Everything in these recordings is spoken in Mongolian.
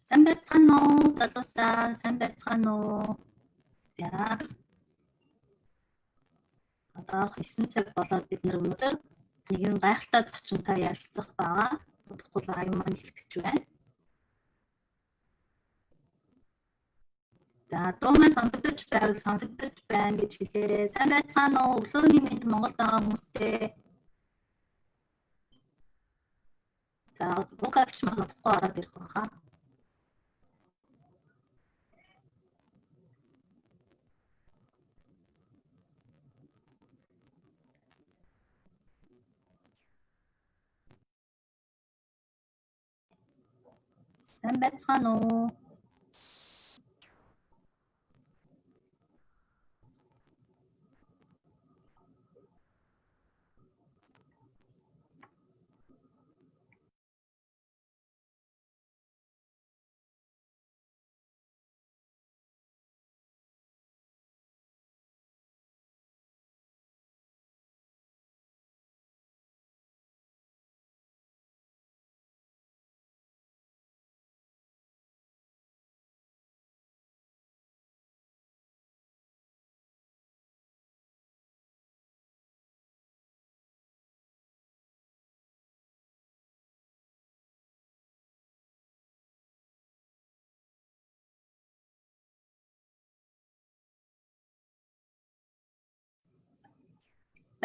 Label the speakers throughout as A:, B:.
A: Сайн байцгаана уу? Залуусаа сайн байцгаана уу? За. Одоо 9 цаг болоод бид нар өнөөдөр нэгэн гайхалтай зочинтой ярилцах байгаа. Удахгүй лайв маань хэлэх гэж байна. За, дуу маань сонсогдож байна гэж хэлээрэй. Сайн байцгаана уу? Өглөөний мэнд Монголд байгаа хүмүүстээ. За, угаагч маань удахгүй ороод ирэх байхаа. Сайн байцгаана уу?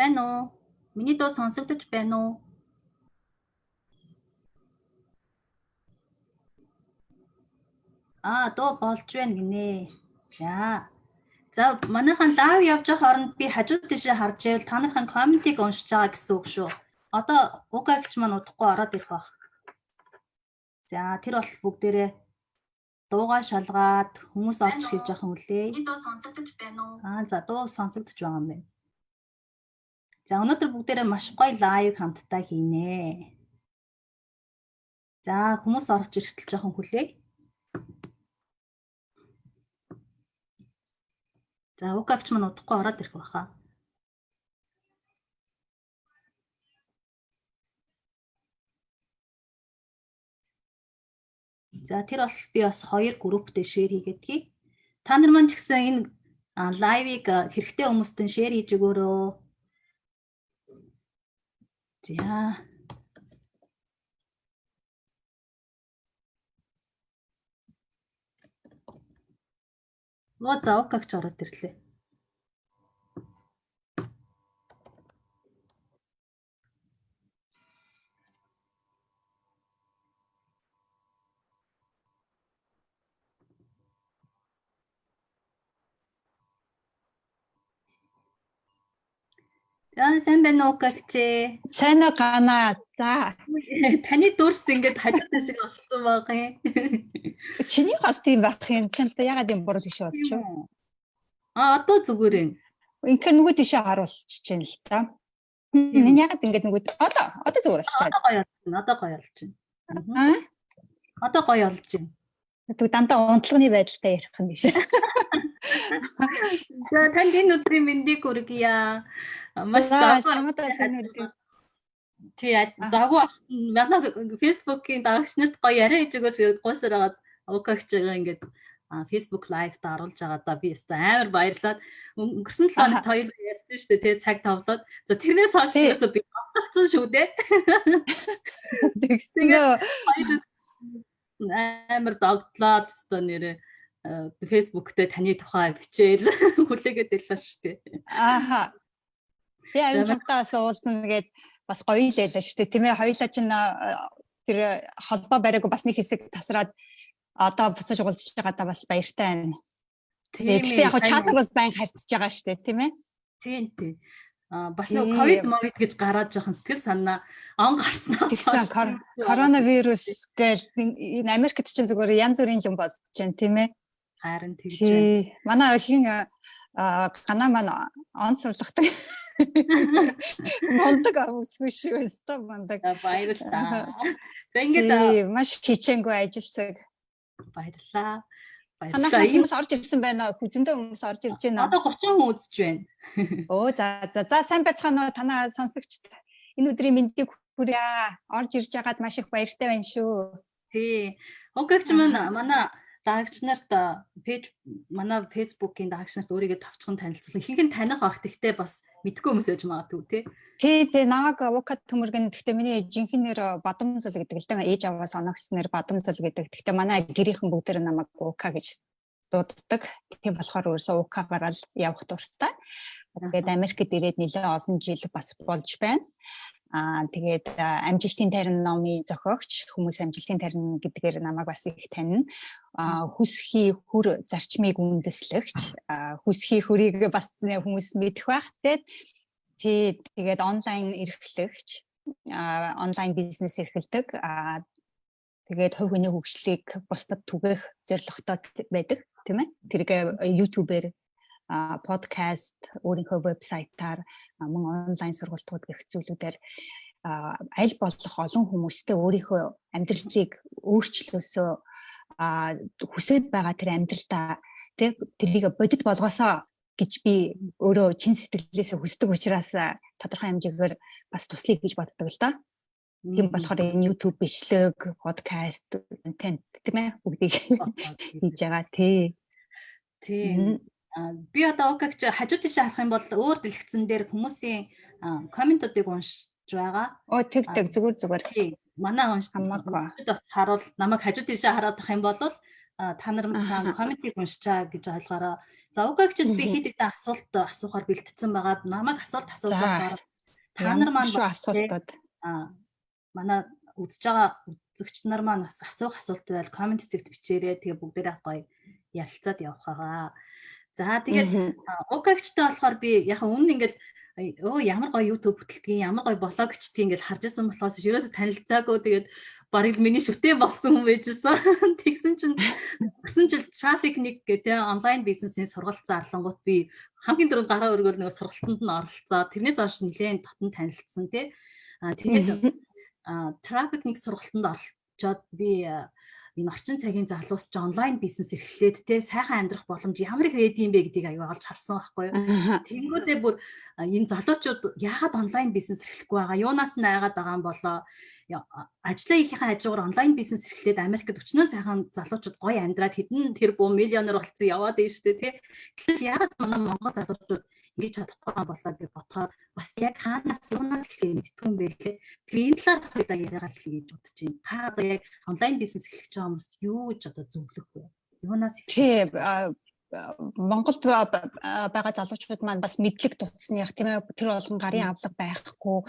A: Байна уу? Миний дуу сонсогдож байна уу? Дуу болж байна гинэ. За манайхан лайв явж байгаа хооронд би хажууд тийшээ харж байвал та нарын комментиг уншиж байгаа гэсэн үг шүү. Одоо угаагч маань удахгүй ороод ирэх байх. За тэр бол бүгдээрээ дуугаа шалгаад хүмүүс орж ирж байгаа юм үлээ. Миний дуу сонсогдож байна уу? За дуу сонсогдож байгаа юм байна. За өнөөдөр бүгдээрээ маш гоё лайв хамтдаа хийнэ. За хүмүүс орж ирэхдээ жоохон хүлээг. За угаагч маань удахгүй ороод ирэх байхаа. За тэр бол би бас 2 групптэй шеэр хийгээдгийг. Та нар маань ч гэсэн энэ лайвыг хэрэгтэй хүмүүстэн шеэр хийж өгөөрөө. За. За угаагч ороод ирлээ. За сайн байна уу угаагч?
B: Сайн гаана. За.
A: Таны дүрс ингээд хажуутай шиг олцсон байгаа юм.
B: Чиний бас тийм байх юм. Чинтэй ягаад юм буруу тийш болчих вэ?
A: Одоо зүгээр юм.
B: Инхээр нөгөө тийшээ харуулчих чинь л та. Энэ ягаад ингэж нөгөө одоо зүгээр болчих чад.
A: Одоо гоё болж байна. Одоо гоё болж байна.
B: Тэг дандаа унтлагын байдалтай ярих юм биш.
A: За танд энэ өдрийн мэндийг хүргье. Маш
B: чамтай сайн өдөр.
A: Загвар манай Facebook-ийн дагагч нарт гоё яриа хийж өгөөч гуйсаар хагаад угаагчгаа ингээд Facebook live-д оруулж байгаа да би өстой амар баярлаад өнгөрсөн 7 хоногт хоёул ярьсан шүү дээ цаг товлоод. За тэрнээс хойш өстой би авцсан шүү дээ. Амар догтлоо өстой нэрээ Facebook дээр таны тухай бичээл хүлээгээд байлаа шүү дээ.
B: Ааха. Тэгээ амжтаас уулзна гээд бас гоё л байлаа шүү дээ. Тийм ээ хоёулаа чинь тэр холбоо бариагүй бас нэг хэсэг тасраад одоо буцаж уулзж байгаадаа бас баяртай байна. Тэгтээ яг чатар бол байн харьцаж байгаа шүү дээ, тийм ээ?
A: Тийм. Бас нэг ковид мовид гэж гараад жоохон сэтгэл санаа он гарснаа.
B: Тэгсэн коронавирус гэж энэ Америкт чинь зүгээр янз бүрийн юм болж байна, тийм ээ?
A: Харин тэгж байна.
B: Манай хин гана маань онцлогтой. Мондог авсгүй шүү өстой мондог.
A: Баярлалаа. За ингээд
B: маш хичээнгүй ажилласаг.
A: Баярлалаа.
B: Танаас хүмүүс орж ирсэн байна уу? Хүзэндээ хүмүүс орж ирж байна.
A: Одоо 30 хүн үзэж байна.
B: За сайн байцгаана уу танаа сонсогчд. Энэ өдрийн мэндийг хүргье. Орж ирж байгаад маш их баяртай байна шүү.
A: Тий. Угаагч манай дагагч нарт пэйж манай фэйсбүүкийн дагагч нарт өөрийгөө тавчхан танилцсан. Ихэнх нь таних баг. Тэгтээ бас мэдгүй хүмүүс байж магадгүй тий.
B: Тий намайг Укат төмөргөн гэхдээ миний жинхэнэ нэр Бадамзал гэдэг л дээ. Ээж аваас оногснэр Бадамзал гэдэг. Гэхдээ манай гэрийнхэн бүгдээр намайг Ука гэж дууддаг. Тийм болохоор өөрөөсөө Укагаар л явах дуртай. Тэгээд Америкт ирээд нэлээд олон жил бас болж байна. Тэгээд амжилтын тарин номын зохиогч, хүмүүс амжилтын тарин гэдгээр намайг бас их танина. Хүсхий хүр зарчмыг үндэслэгч, хүсхий хүрийг бас хүмүүс мэдэх байх. Тэгээд онлайн эрхлэгч, онлайн бизнес эрхэлдэг. Тэгээд хувь хүний хөгжлийг бусдад түгээх зорилготой байдаг, тийм ээ. Тэргээ YouTube-ээр подкаст, өөрийнхөө вебсайтаар мөн онлайн сургалтууд гэх зүйлүүдээр аль болох олон хүмүүстэй өөрийнхөө амьдралыг өөрчлөөсөө хүсэж байгаа тэр амьдралдаа тэрийг бодит болгосоо гэж би өөрөө чин сэтгэлээсээ хүсдэг учраас тодорхой хэмжээгээр бас туслая гэж боддог л доо. Тийм болохоор энэ YouTube бичлэг, подкаст, контент тийм ээ бүгдийг хийж байгаа тий.
A: Би одоо Укагч хажуу тийш харах юм бол өөр дэлгэцэн дээр хүмүүсийн комментуудыг уншиж байгаа.
B: Тэг зүгээр.
A: Манай
B: хамаагүй.
A: бас харуул намайг хажуу тийш хараад ах юм бол та нар комментиг уншиж байгаа гэж ойлгоорой. За Укагчс би хэд хэдэн асуулт асуухаар бэлтгэсэн байгаа. Намайг асуулт та нар маань
B: асуултууд
A: манай үзэж байгаа үзэгч нар маань бас асуух асуулт байл коммент хэсэгт бичээрэй. Тэгээ бүгдээрээ гоё ярилцаад явах байгаа. За тэгээд Укагчтай болохоор би яг өмнө ингээл ямар гоё YouTube хөтэлдгийг ямар гоё блог бичдгийг ингээл харж байсан болохоос ерөөсө танилцаагүй тэгээд барыг миний шүтээ болсон хүн байжсэн. Тэгсэн чинь трафик нэг гэдэг онлайн бизнесийн сургалт зарлангууд би хамгийн дөрөв гараа өргөөл нэг сургалтанд нь оролцоо. Тэрнээс хойш нэлээд татан танилцсан тий. Тэгээд трафик нэг сургалтанд оролцоод би энэ орчин цагийн залуус ч онлайн бизнес эрхлээд те сайхан амьдрах боломж ямар их байд юм бэ гэдгийг аюу олж харсан байхгүй юу. Тэнгүүдээ бүр энэ залуучууд яагаад онлайн бизнес эрхлэхгүй байгаа? Юунаас нь айгаад байгаа юм болоо? Ажлаа хийхээ хажуугаар онлайн бизнес эрхлээд Америкт өчнөө сайхан залуучууд гоё амьдраад хэдэн тэрбум миллионер болсон яваад байна шүү дээ те. Гэтэл яагаад манай Монгол залуучууд ингэж чадахгүй юм болоо би бодохоор бас яг хаанаас юунаас эхлэе мэдтгүй юм бэ лээ. Тэгээ энэ талаар хоёулаа яриагаа эхлэе гэж бодож байна. Та одоо яг онлайн бизнес эхлэж байгаа хүмүүст юу гэж одоо зөвлөх вэ? Юунаас
B: эхлэх? Монголд байгаа залуучууд маань бас мэдлэг дутсных тийм ээ. Тэр болгон гарын авлага байхгүй.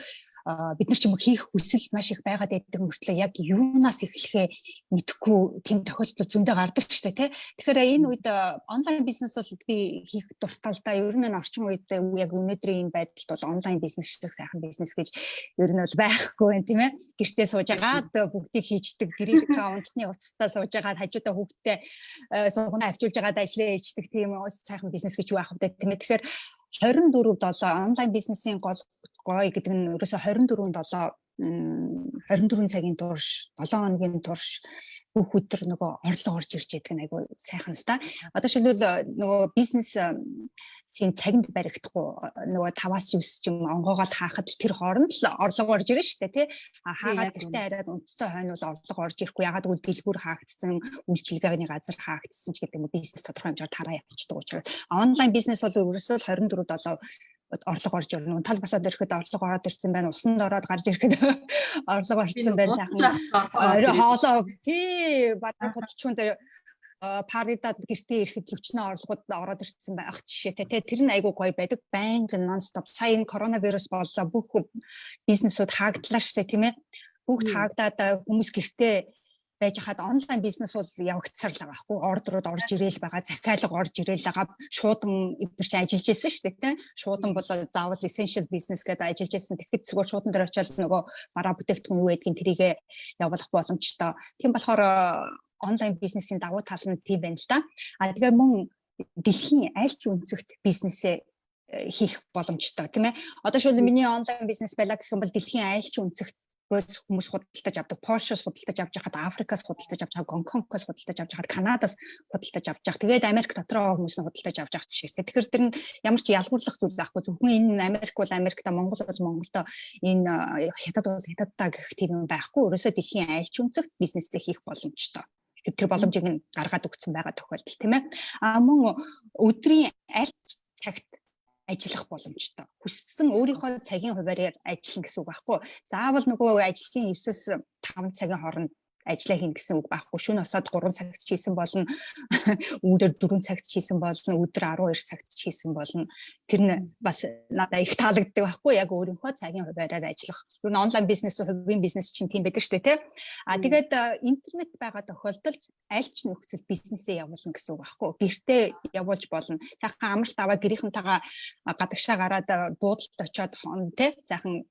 B: Бид нар ч юм уу хийх хүсэл маш их байгаад байдаг мөртлөө яг юунаас эхлэхээ мэдэхгүй тийм тохиолдол зөндөө гардаг ч тийм. Тэгэхээр энэ үед онлайн бизнес бол би хийх дуртай л да. Ер нь орчин үед яг өнөөдрийн байдалд бол онлайн бизнес шиг сайхан бизнес гэж ер нь бол байхгүй байна тийм ээ. Гэртээ сууж агаад бүгдийг хийждэг, гэрийн аккаунтны утастай сууж агаад хажуудаа хүүхдээ суугнаа авчулж агаад ажиллаа хийждэг тийм сайхан бизнес гэж юу аах вэ тийм ээ. Тэгэхээр 24/7 онлайн бизнесийн гол гоё гэдэг нь ерөөсө 24/7 24 цагийн турш 7 хоногийн турш бүх өдөр нөгөө орлого орж ирж байдаг нь айгүй сайхан л та. Одоо шилбэл нөгөө бизнесийн цагинд баригдахгүй нөгөө 5-9 ч юм онгоогоо хаахад тэр хооронд л орлого орж ирнэ шүү дээ тий. Хаагаад гэртээ хараад унтсан хойно бол орлого орж ирэхгүй ягаад гэвэл дэлгүүр хаагдсан, үйлчилгээний газар хаагдсан ч гэдэг юм бизнес тодорхой хэмжээгээр тараа явчихдаг учраас онлайн бизнес бол ерөөсөө 24/7 орлого орж ирнэ. Тал басаад ирэхэд орлого ороод ирсэн байна. Усанд ороод гарч ирэхэд орлого орсон байна сайхан. Хоолоо тий бадан хөдөлчүүн дээр паридад гэртээ ирэхэд өчнөө орлогод ороод ирсэн байх жишээтэй. Тэр нь айгүй гоё байдаг. Байнга нонстоп. Сая энэ коронавирус боллоо. Бүх бизнесүүд хаагдлаа штэ тийм ээ. Бүгд хаагдаад хүмүүс гэртээ байж хаад онлайн бизнес бол явагдсаар л байгаа хгүй ордерууд орж ирээл байгаа захиалга орж ирээл байгаа шуудан эдгээр чинь ажиллаж байсан шүү дээ тийм шуудан бол заавал essential business гэдэг ажиллаж байсан тэгэхэд зүгээр шуудан дээр очиад нөгөө бараа бүтээгдэхүүн юу байдгийг тэрийгэ явуулах боломжтой тийм болохоор онлайн бизнесийн давуу тал нь тийм байна л да тэгээ мөн дэлхийн аль ч өнцөгт бизнесээ хийх боломжтой тийм ээ одоо шууд миний онлайн бизнес байлаа гэх юм бол дэлхийн аль ч өнцөгт хүмүүс худалдаж авдаг, Польшоос худалдаж авч байхад, Африкаас худалдаж авч байхад, Гонконгоос худалдаж авч байхад, Канадаас худалдаж авч байхад, тэгээд Америк дотроо хүмүүс нь худалдаж авч байхад жишээ. Тэгэхээр тэр нь ямар ч ялгуурлах зүйл байхгүй. Зөвхөн энэ Америк бол Америкта, Монгол бол Монголдо, энэ хятад бол хятадтаа гэх тийм юм байхгүй. Ерөөсөө дэлхийн аль ч өнцөгт бизнесээ хийх боломжтой. тэр боломжийг нь гаргаад өгсөн байгаа тохиолдол тийм ээ. Мөн өдрийн аль цагт ажиллах боломжтой. Хүссэн өөрийнхөө цагийн хуваарьаар ажиллана гэсэн үг байхгүй. Заавал нөгөө ажлын 9-с 5 цагийн хооронд ажиллаа хийн гэсэн үг байхгүй. Шөнө осоод 3 цагт ч хийсэн болно. Өдөр 4 цагт ч хийсэн болно. Өдөр 12 цагт ч хийсэн болно. Тэр нь бас надад их таалагддаг байхгүй. Яг өөрийнхөө цагийн хуваарьаар ажиллах. Юу н онлайн бизнес, хувийн бизнес чинь тийм байдаг шүү дээ, тий. Тэгээд интернет байгаа тохиолдолд аль ч нөхцөл бизнесээ явуулна гэсэн үг байхгүй. Гэртээ явуулж болно. Сайхан амралт аваад гэрийнхэнтэйгээ гадагшаа гараад буудалд очиод хон тий. Сайхан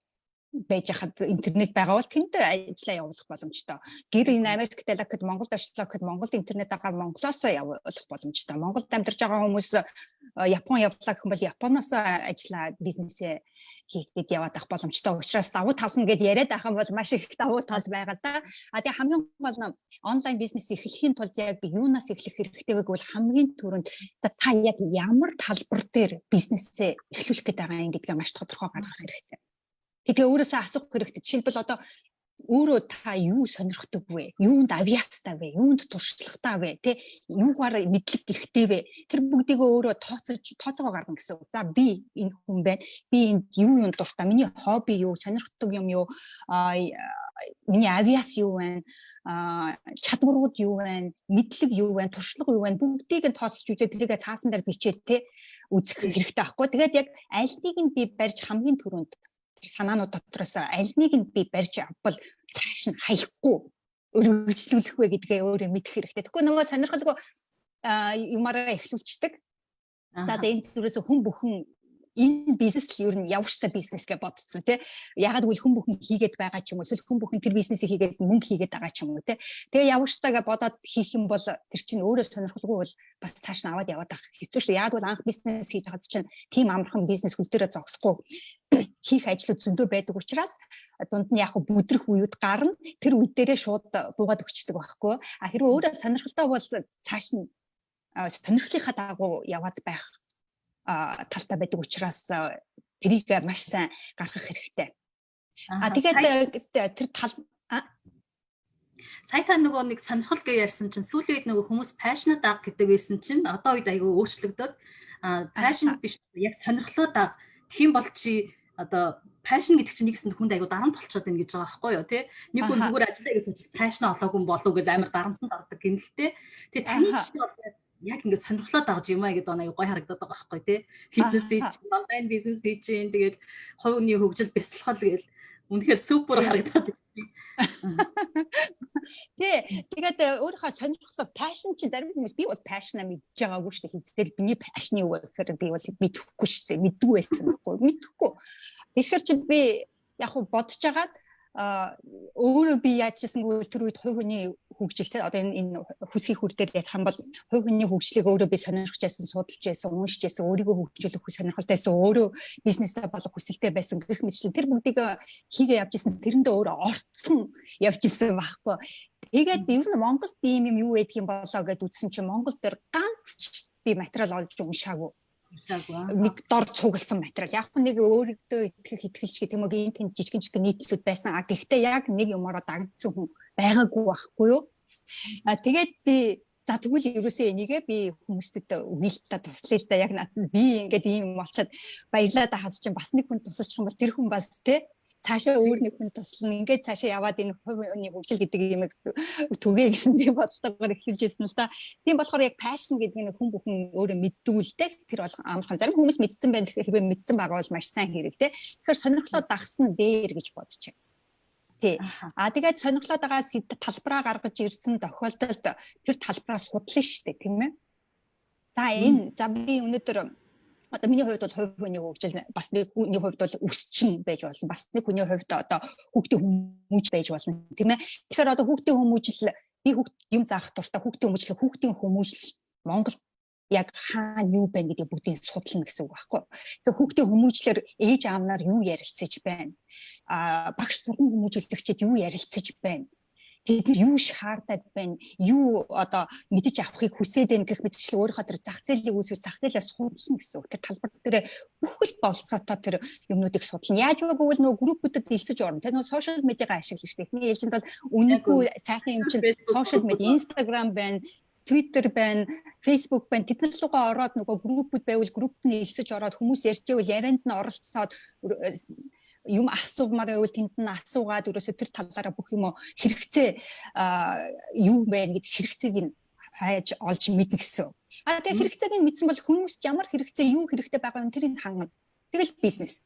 B: байж хад интернет байгаа бол тэнд ажиллаа явуулах боломжтой. Гэр энэ Америкт ялахад Монголд очлоо гэхэд Монголд интернет байгаа Монголоос явуулах боломжтой. Монголд амьдарч байгаа хүмүүс Япон явлаа гэх юм бол Японоос ажиллаа бизнесээ хийгээд яваад авах боломжтой. Учираас давуу тал нь гэд яриад ах юм бол маш их давуу тал байгаа да. Тэгээ хамгийн гол нь онлайн бизнес эхлэхийн тулд яг юунаас эхлэх хэрэгтэй вэ гэвэл хамгийн түрүүнд за та яг ямар талбар дээр бизнесээ эхлүүлэх гээд байгаа юм гэдгээ маш тодорхой гаргах хэрэгтэй. Тэгээ өөрөөсөө асуух хэрэгтэй. Жишээлбэл одоо өөрөө та юу сонирхдаг вэ? Юунд авьяастай вэ? Юунд туршлагатай вэ? Тэ юугаар мэдлэг гихтэй вэ? Тэр бүгдийг өөрөө тооцоогоо гаргана гэсэн үг. За би энэ хүн байна. Би энд юу дуртай? Миний хобби юу? Сонирхдаг юм юу? Миний авьяас юу вэ? Чадварууд юу вэ? Мэдлэг юу вэ? Туршлага юу вэ? Бүгдийг нь тооцож үзээд тэрийг цаасан дээр бичээд тэ үзэх хэрэгтэй байхгүй. Тэгээд яг аль нэг нь би барьж хамгийн түрүүнд санаанууд дотроос аль нэг нь би барьж авбал цааш нь хаяхгүй өргөжлүүлэх вэ гэдгээ өөрөө мэдэх хэрэгтэй. Тэгэхгүй нөгөө сонирхолгүй юмараа эхлүүлчихдэг. За энэ төрөөс хүн бүхэн энэ бизнес л ер нь явштай бизнес гэж бодсон тий. Ягаад гэвэл хүн бүхэн хийгээд байгаа ч юм уу эсвэл хүн бүхэн тэр бизнесийг хийгээд мөнгө хийгээд байгаа ч юм уу тий. Тэгээ явштайгаа бодоод хийх юм бол тэр чинь өөрөө сонирхолгүй бол бас цааш нь аваад яваад байх хэцүү шүү. Ягаад гэвэл анх бизнес хийж байгаа чинь тийм амархан бизнес хөл дээрээ зогсохгүй хийх ажлууд зөндөө байдаг учраас дунд нь яг бүдрэх үеуд гарна. Тэр үе дээрээ шууд буугаад өгчдөг байхгүй. Хэрвээ өөрөө сонирхолтой бол цааш нь сонирхлынхаа дагуу яваад байх талтай байдаг учраас тэрийг маш сайн гаргах хэрэгтэй. Тэгээд тэр тал
A: сая та нөгөө нэг сонирхол гэж ярьсан чинь сүүлийн үед нөгөө хүмүүс passionate аг гэдэг байсан чинь одоо үед айгүй өөрчлөгдөд passion биш яг сонирхлоо даг. Тэгхийн бол чи одоо passion гэдэг чинь нэгсэн хүнд айгүй дарамт болчиход байна гэж байгаа байхгүй юу тий. Нэг хүн зүгээр ажиллаа гэсэн чинь passion олоогүй болов гэж амар дарамтанд ордог гинэлтэй. Тэгээ таны чинь яг ингээд сонирхлоо дагж юм аа гэдэг оноо гой харагдаад байгаа байхгүй тий. Фитнес хийж, онлайн бизнес хийж, тэгээд хувийн хөгжил бясалгал гээл үнэхээр супер харагдаад байна.
B: Тэгээд өөрийнхөө сонирхлоо passion чи зарим хүмүүс би бол passion-а мэдж байгаагүй шүү дээ. Хэзээ миний passion юу вэ гэхээр би бол мэдэхгүй шүү дээ. Мэдгүй байсан байхгүй. Мэдэхгүй. Тэгэхээр чи би яг бодож агаад өөрөө би яажсангүй тэр үед хувь хүний хөгжилтэй одоо энэ хүсгийн хүр дээр ярих юм бол хувь хүний хөгжлийг өөрөө би сонирхож байсан, судалж байсан, уншиж байсан, өөрийгөө хөгжүүлэх сонирхолтой байсан, өөрөө бизнестэй болох хүсэлтэй байсан гэх мэтлэн тэр бүгдийг хийгээ явж исэн тэрэндээ өөрөө орцсон явж исэн байхгүй. Тэгээд ер нь Монголд ийм юм юу байдаг юм болоо гэд үзсэн чинь Монгол дээр ганц ч би материал олж уншаагүй. Нэг дор цугласан материал. Яг нэг өөрөөдөө итгэх итгэлч гэх юм уу энэ тэнд жижигэн нийтлүүд байсан. Гэхдээ яг нэг юмараа дагдсан хүн байгаагүй байхгүй юу? Тэгээд би за тэгвэл ерөөсөө энийгээ би хүмүүстэд өгөөлтөд туслая л да. Яг би ингээд ийм болчиход баярлаад хаад чинь бас нэг хүн тусалчих юм бол тэр хүн бас тий цаашаа өөр нэг хүн туслана. Ингээд цаашаа яваад энэ хувийн хөгжил гэдэг юм түгээ гэсэн би бодлогоор эхэлж ирсэн л та. Тийм болохоор яг passion гэдэг нь хүн бүхэн өөрөө мэддэг л дээ. Тэр бол амархан зарим хүмүүс мэдсэн байх хэрвээ мэдсэн байгаа бол маш сайн хэрэг тий. Тэгэхээр сонирхлоо дагсан дээр гэж бодож байна. Тий. Тэгээд сонирхлоод байгаа талбараа гаргаж ирсэн тохиолдолд тэр талбараа судлаа шүү дээ тийм ээ. За би өнөөдөр одоо миний хувьд бол хувь хүний хөгжил бас нэг хүний хувьд бол өсчин байж болно. Бас нэг хүний хувьд одоо хүүхдийн хүмүүж байж болно тийм ээ. Тэгэхээр одоо хүүхдийн хүмүүжил би хүүхд юм заах дуртай хүүхдийн хүмүүжил Монгол яг хаана юу байна гэдэг бүгдийг судлана гэсэн үг байхгүй. Тэгэхээр хүүхдийн хүмүүжлэр ээж аавнаар юу ярилцаж байна? Багш сургууль хүмүүжүүлэгчид юу ярилцаж байна? Тэд нар юу шаардаад байна? Юу одоо мэдэж авахыг хүсээд байна гэх мэтчлэн өөрийнхөө тэр зах зээлийг үүсгэж зах зээлээс худална гэсэн үг. Тэр талбар дээр бүх л болцоотой тэр юмнуудыг судлана. Яаж вэ гэвэл нөгөө группүүдэд дэлсэж орно. Тэр нөгөө сошиал медиагаа ашиглаж штэ. Эхний ээлжинд бол үнэгүй сайхан юм чинь сошиал медиа, Instagram байна, Twitter байна, Facebook байна. Тэднэр рүүгээ ороод нөгөө группүүд байвал группт нь элсэж ороод хүмүүс ярьж байвал ярианд нь оролцоод юм асуумаар байвал тэнд нь асуугаад ерөөсө тэр талаараа бүх юм хэрэгцээ юу байна гэж хэрэгцээг нь хайж олж мэднэ гэсэн. Тэгээ хэрэгцээг нь мэдсэн бол хүмүүст ямар хэрэгцээ юу хэрэгтэй байгаа юм тэрийг хангана. Тэгэл бизнес.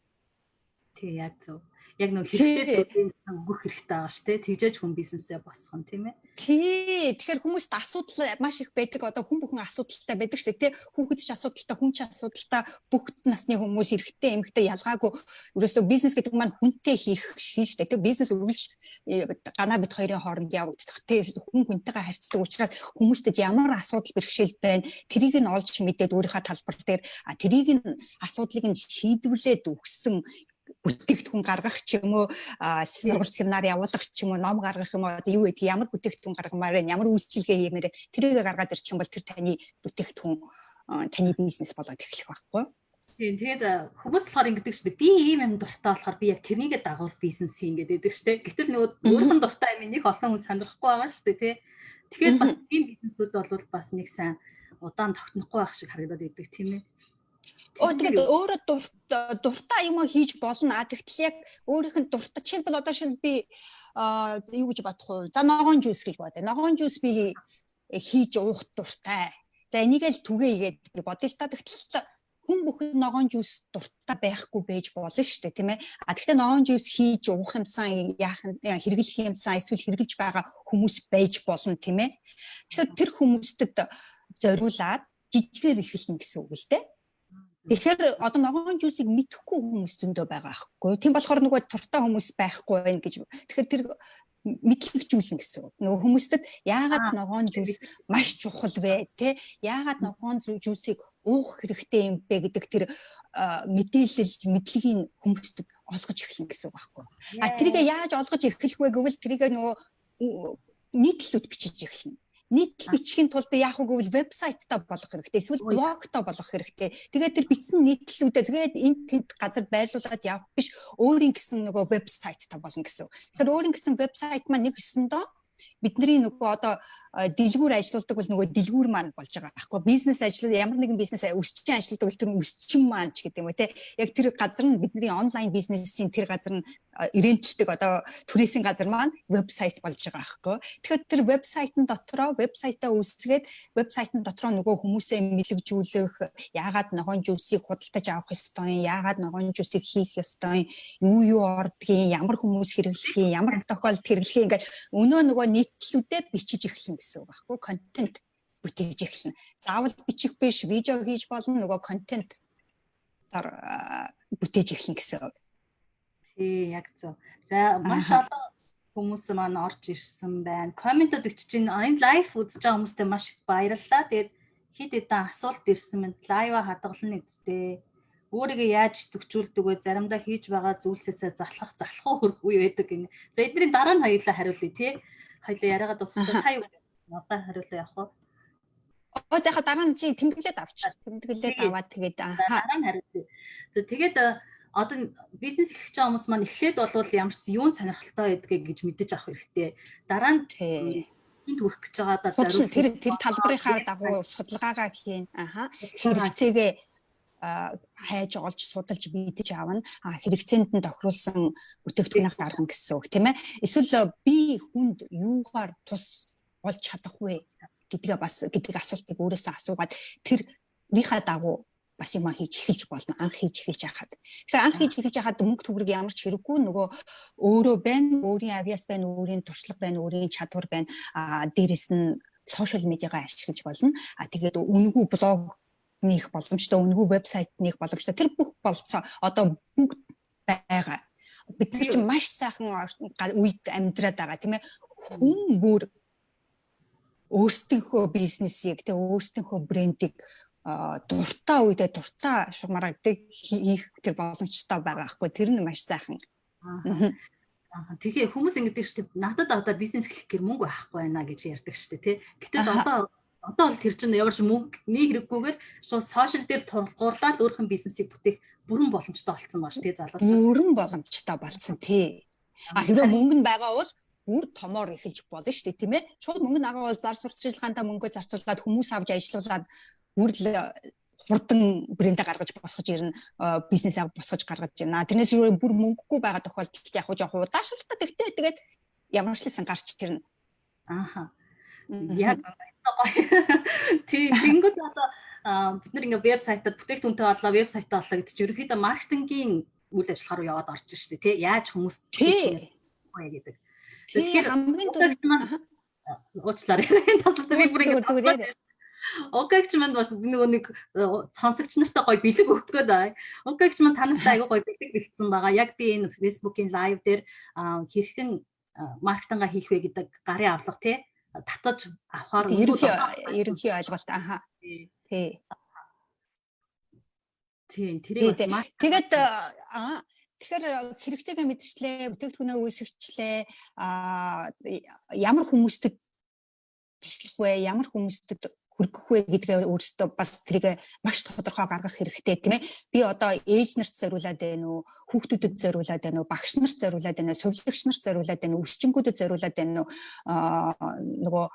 A: Тий, яг зөв. Яг нэг хэрэгтэй зүйлийг өгөх хэрэгтэй байгаа шүү дээ. Тэгжээж хүн бизнесээ босгоно, тийм ээ.
B: Тий. Тэгэхээр хүмүүст асуудал маш их байдаг. Одоо хүн бүхэн асуудалтай байдаг шүү дээ. Хүүхэд ч асуудалтай, хүн ч асуудалтай, бүгд насны хүмүүс эрэгтэй, эмэгтэй ялгаагүй. Ерөөсөө бизнес гэдэг маань хүнтэй хийж дээ. Тэгээ бизнес үргэлж ганаа бит хоёрын хооронд явагддаг. Тэгээ хүн хүнтэйгээ харьцдаг учраас хүмүүстэд ямар асуудал бэрхшээл байна, тэрийг нь олж мэдээд өөрийнхөө талбар дээр тэрийг нь асуудлыг нь шийдвэрлээд өгсөн бүтээгдэхүүн гаргах ч юм уу, сургалт семинар явуулах ч юм уу, ном гаргах юм уу, юу гэдэг ямар бүтээгдэхүүн гаргамаар байна, ямар үйлчилгээ хиймээр тэрийг гаргаад ирчих юм бол тэр таны бүтээгдэхүүн таны бизнес болоод эхлэх байхгүй.
A: Тийм, тэгээд хүмүүс болохоор ингэдэг шүү дээ. Би ийм юм дуртай болохоор би яг тэрнийгээ дагуул бизнес хийн гэдэг шүү дээ. Гэтэл нөгөө өөрийнх нь дуртай юм нэг олон хүн сонирхгүй байгаа шүү дээ, тий. Тэгэхээр бас ийм бизнесүүд бол бас нэг сайн удаан тогтнохгүй байх шиг харагдаад идэг, тийм ээ.
B: Тэгээд өөрөө дуртай юм хийж болно. Тэгтэл яг өөрийнх нь дуртай жишээлбэл одоо шил би юу гэж бодох вэ? За ногоон жуус гэж бодъё. Ногоон жуус би хийж уух дуртай. За энийг л түгээгээд би бодъё л та. Тэгтэл хүн бүхэн ногоон жуус дуртай байхгүй байж болно шүү дээ, тийм ээ. Гэхдээ ногоон жуус хийж уух юмсан хэрэглэх юмсан эсвэл хэрэглэж байгаа хүмүүс байж болно, тийм ээ. Тэгэхээр тэр хүмүүстэд зориулаад жижигээр эхэлнэ гэсэн үг л дээ. Тэгэхээр одоо ногоон жуусыг мэдэхгүй хүмүүс зөндөө байгаа байхгүй. Тийм болохоор нөгөө туртай хүмүүс байхгүй байх гэж. Тэгэхээр тэр мэдлэгжүүлнэ гэсэн үг. Нөгөө хүмүүстэд яагаад ногоон жуус маш чухал вэ, те? Яагаад ногоон жуусыг уух хэрэгтэй юм бэ гэдэг тэр мэдлэгийг хүмүүстэд олгож эхэлнэ гэсэн үг байхгүй. Тэрийг яаж олгож эхлэх вэ гэвэл тэрийг нөгөө нийтлүүд бичиж эхэлнэ. Нийтлэл бичихийн тулд яах вэ гэвэл вебсайтаа болгох хэрэгтэй. Эсвэл блогтоо болгох хэрэгтэй. Тэгээд тэр бичсэн нийтлэлүүдэд тэгээд энд тэнд газар байрлуулад явах биш, өөрийн гэсэн нөгөө вебсайтаа болно гэсэн. Тэгэхээр өөрийн гэсэн вебсайт маань нэг өсөндөө бидний нөгөө одоо дэлгүүр ажилладаг бол нөгөө дэлгүүр маань болж байгаа байхгүй. Бизнес ажиллаад ямар нэгэн бизнес өсчин ажилладаг бол тэр өсчин маань ч гэдэг юм уу те. Яг тэр газар нь бидний онлайн бизнесийн тэр газар нь ирэнтэлдэг одоо түрээсийн газар маань вебсайт болж байгаа байхгүй. Тэгэхээр тэр вебсайтын дотроо вебсайтаа үүсгээд вебсайтын дотроо нөгөө хүмүүсээ мэлэгжүүлэх, яагаад ногоон жуусыг худалдаж авах ёстой, яагаад ногоон жуусыг хийх ёстой, юу ордгийн, ямар хүмүүс хэрэглэх юм, ямар тохиолдолд хэрэглэх юм ингээд өнөө нөгөө нийтлэлүүдэд бичиж эхэлнэ гэсэн үг байхгүй. Контент бүтээж эхэлнэ. Заавал бичих биш, видео хийж болно, нөгөө контент бүтээж эхэлнэ гэсэн үг.
A: Тий, яг зөв. За маш олон хүмүүс маань орж ирсэн байна. Комментод өчөж энэ лайв үзэж байгаа хүмүүстээ маш их баярлалаа. Тэгээд хэд хэдэн асуулт ирсэн мэд лайва хадгална үсттэй. Өөрийгөө яаж төгчүүлдэг вэ? Заримдаа хийж байгаа зүйлсээсээ залхах үе байдаг гинэ. За эдний дараа нь хоёулаа хариулъя тий. Хоёулаа яриагаа дуусгах та юу одоо хариулъя явах уу?
B: За дараа нь чи тэмдэглээд авч. Тэмдэглээд аваад тэгээд
A: дараа нь хариулъя. За тэгээд одоо бизнес эхлэж байгаа хүмүүс маань эхлээд болвол ямар ч юун сонирхолтой байдгийг гэж мэдэж авах хэрэгтэй. Дараа нь энд хүрэх гэж байгаа
B: даа тэр талбарынхаа дагуу судалгаагаа хийн. Хэрэгцээгээ хайж олж судалж мэдэж авна. Хэрэгцээнд нь тохируулсан бүтээгдэхүүнээ гаргана гэсэн үг тийм ээ. Эсвэл би хүнд юугаар тус болж чадах вэ гэдгээ асуултыг өөрөөсөө асуугаад тэрнийхээ дагуу бас юм хийж эхэлж болно. Анх хийж эхэлж яхад. Тэгэхээр анх хийж эхэлж яхад мөнгө төгрөг ямар ч хэрэггүй нөгөө өөрөө байна, өөрийн авьяас байна, өөрийн туршлага байна, өөрийн чадвар байна. Дээрэс нь сошиал медиагаа ашиглаж болно. Тэгээд үнэгүй блог нэх боломжтой, үнэгүй вебсайт нэх боломжтой. Тэр бүх болцоо одоо бүгд байгаа. Бид нар чинь маш сайхан үед амьдраад байгаа тийм ээ. Хүн бүр өөрсдийнхөө бизнесийг, тэ өөрсдийнхөө брендийг дуртай үедээ дуртай шугамараа хийх тэр боломжтой байгаа хгүй. Тэр нь маш сайхан.
A: Тэгээ хүмүүс ингэдэг шүү дээ. Надад одоо бизнес эхлэх гэр мөнгө авахгүй байна гэж ярьдаг шүү дээ, тий. Гэтэл одоо бол тэр чинь ямар ч мөнгөний хэрэггүйгээр шууд сошиал дээр тулгуурлаад өөрхөн бизнесийг бүтээх бүрэн боломжтой болсон байна шүү дээ, залуучууд.
B: Бүрэн боломжтой болсон тий. Хэрвээ мөнгө нь байгаа бол бүр томоор эхэлж болно шүү дээ, тийм ээ. Шууд мөнгө нь байгаа бол зар сурталчилгаантаа мөнгө зарцуулаад хүмүүс авч ажилуулад бүр л хурдан брэндээ гаргаж босгож ирнэ, бизнесээ босгож гаргаж ирнэ. Тэрнээс бүр мөнгөгүй байгаа тохиолдолд яг жоох удаашралтай тэгтээ тэгээд ямар ч лсэн гарч ирнэ.
A: Яг тэгэнгүүт одоо бид нар ингээ вебсайтад бүтээгдэхүүнтэй боллоо, вебсайтаа боллоо гэдэг чинь ерөнхийдөө маркетингийн үйл ажиллагаа руу яваад орж шүү дээ, тий. Яаж хүмүүс гэдэг. Тэгэхээр хамгийн уучлаарай. Тасалдаг бүрийн Окэгч манд бас нэг сонсогч нартай гоё бэлэг өгдөгөө даа. Окэгч манд танартай айгүй гоё бэлэг бэлдсэн байгаа. Яг би энэ Facebook-ийн лайв дээр хэрхэн маркетинга хийх вэ гэдэг гарын авлага тий татаж авахаар
B: ерөнхий ойлголт тий.
A: Тэрийг бас
B: тэгээд тэгэхээр хэрэгцээгээ мэдчихлээ, бүтээгдэхүүнээ үүсгэжлээ. Ямар хүмүүстэй туслах вэ? Ямар хүмүүстэй хүргэх вэ гэдгээ өөрсдөө бас тэрийг маш тодорхой гаргах хэрэгтэй, тийм ээ. Би одоо ээж нарт зориулаад байна уу, хүүхдүүдэд зориулаад байна уу, багш нарт зориулаад байна уу, сувлагч нарт зориулаад байна уу, өсчингүүдэд зориулаад байна уу, нөгөө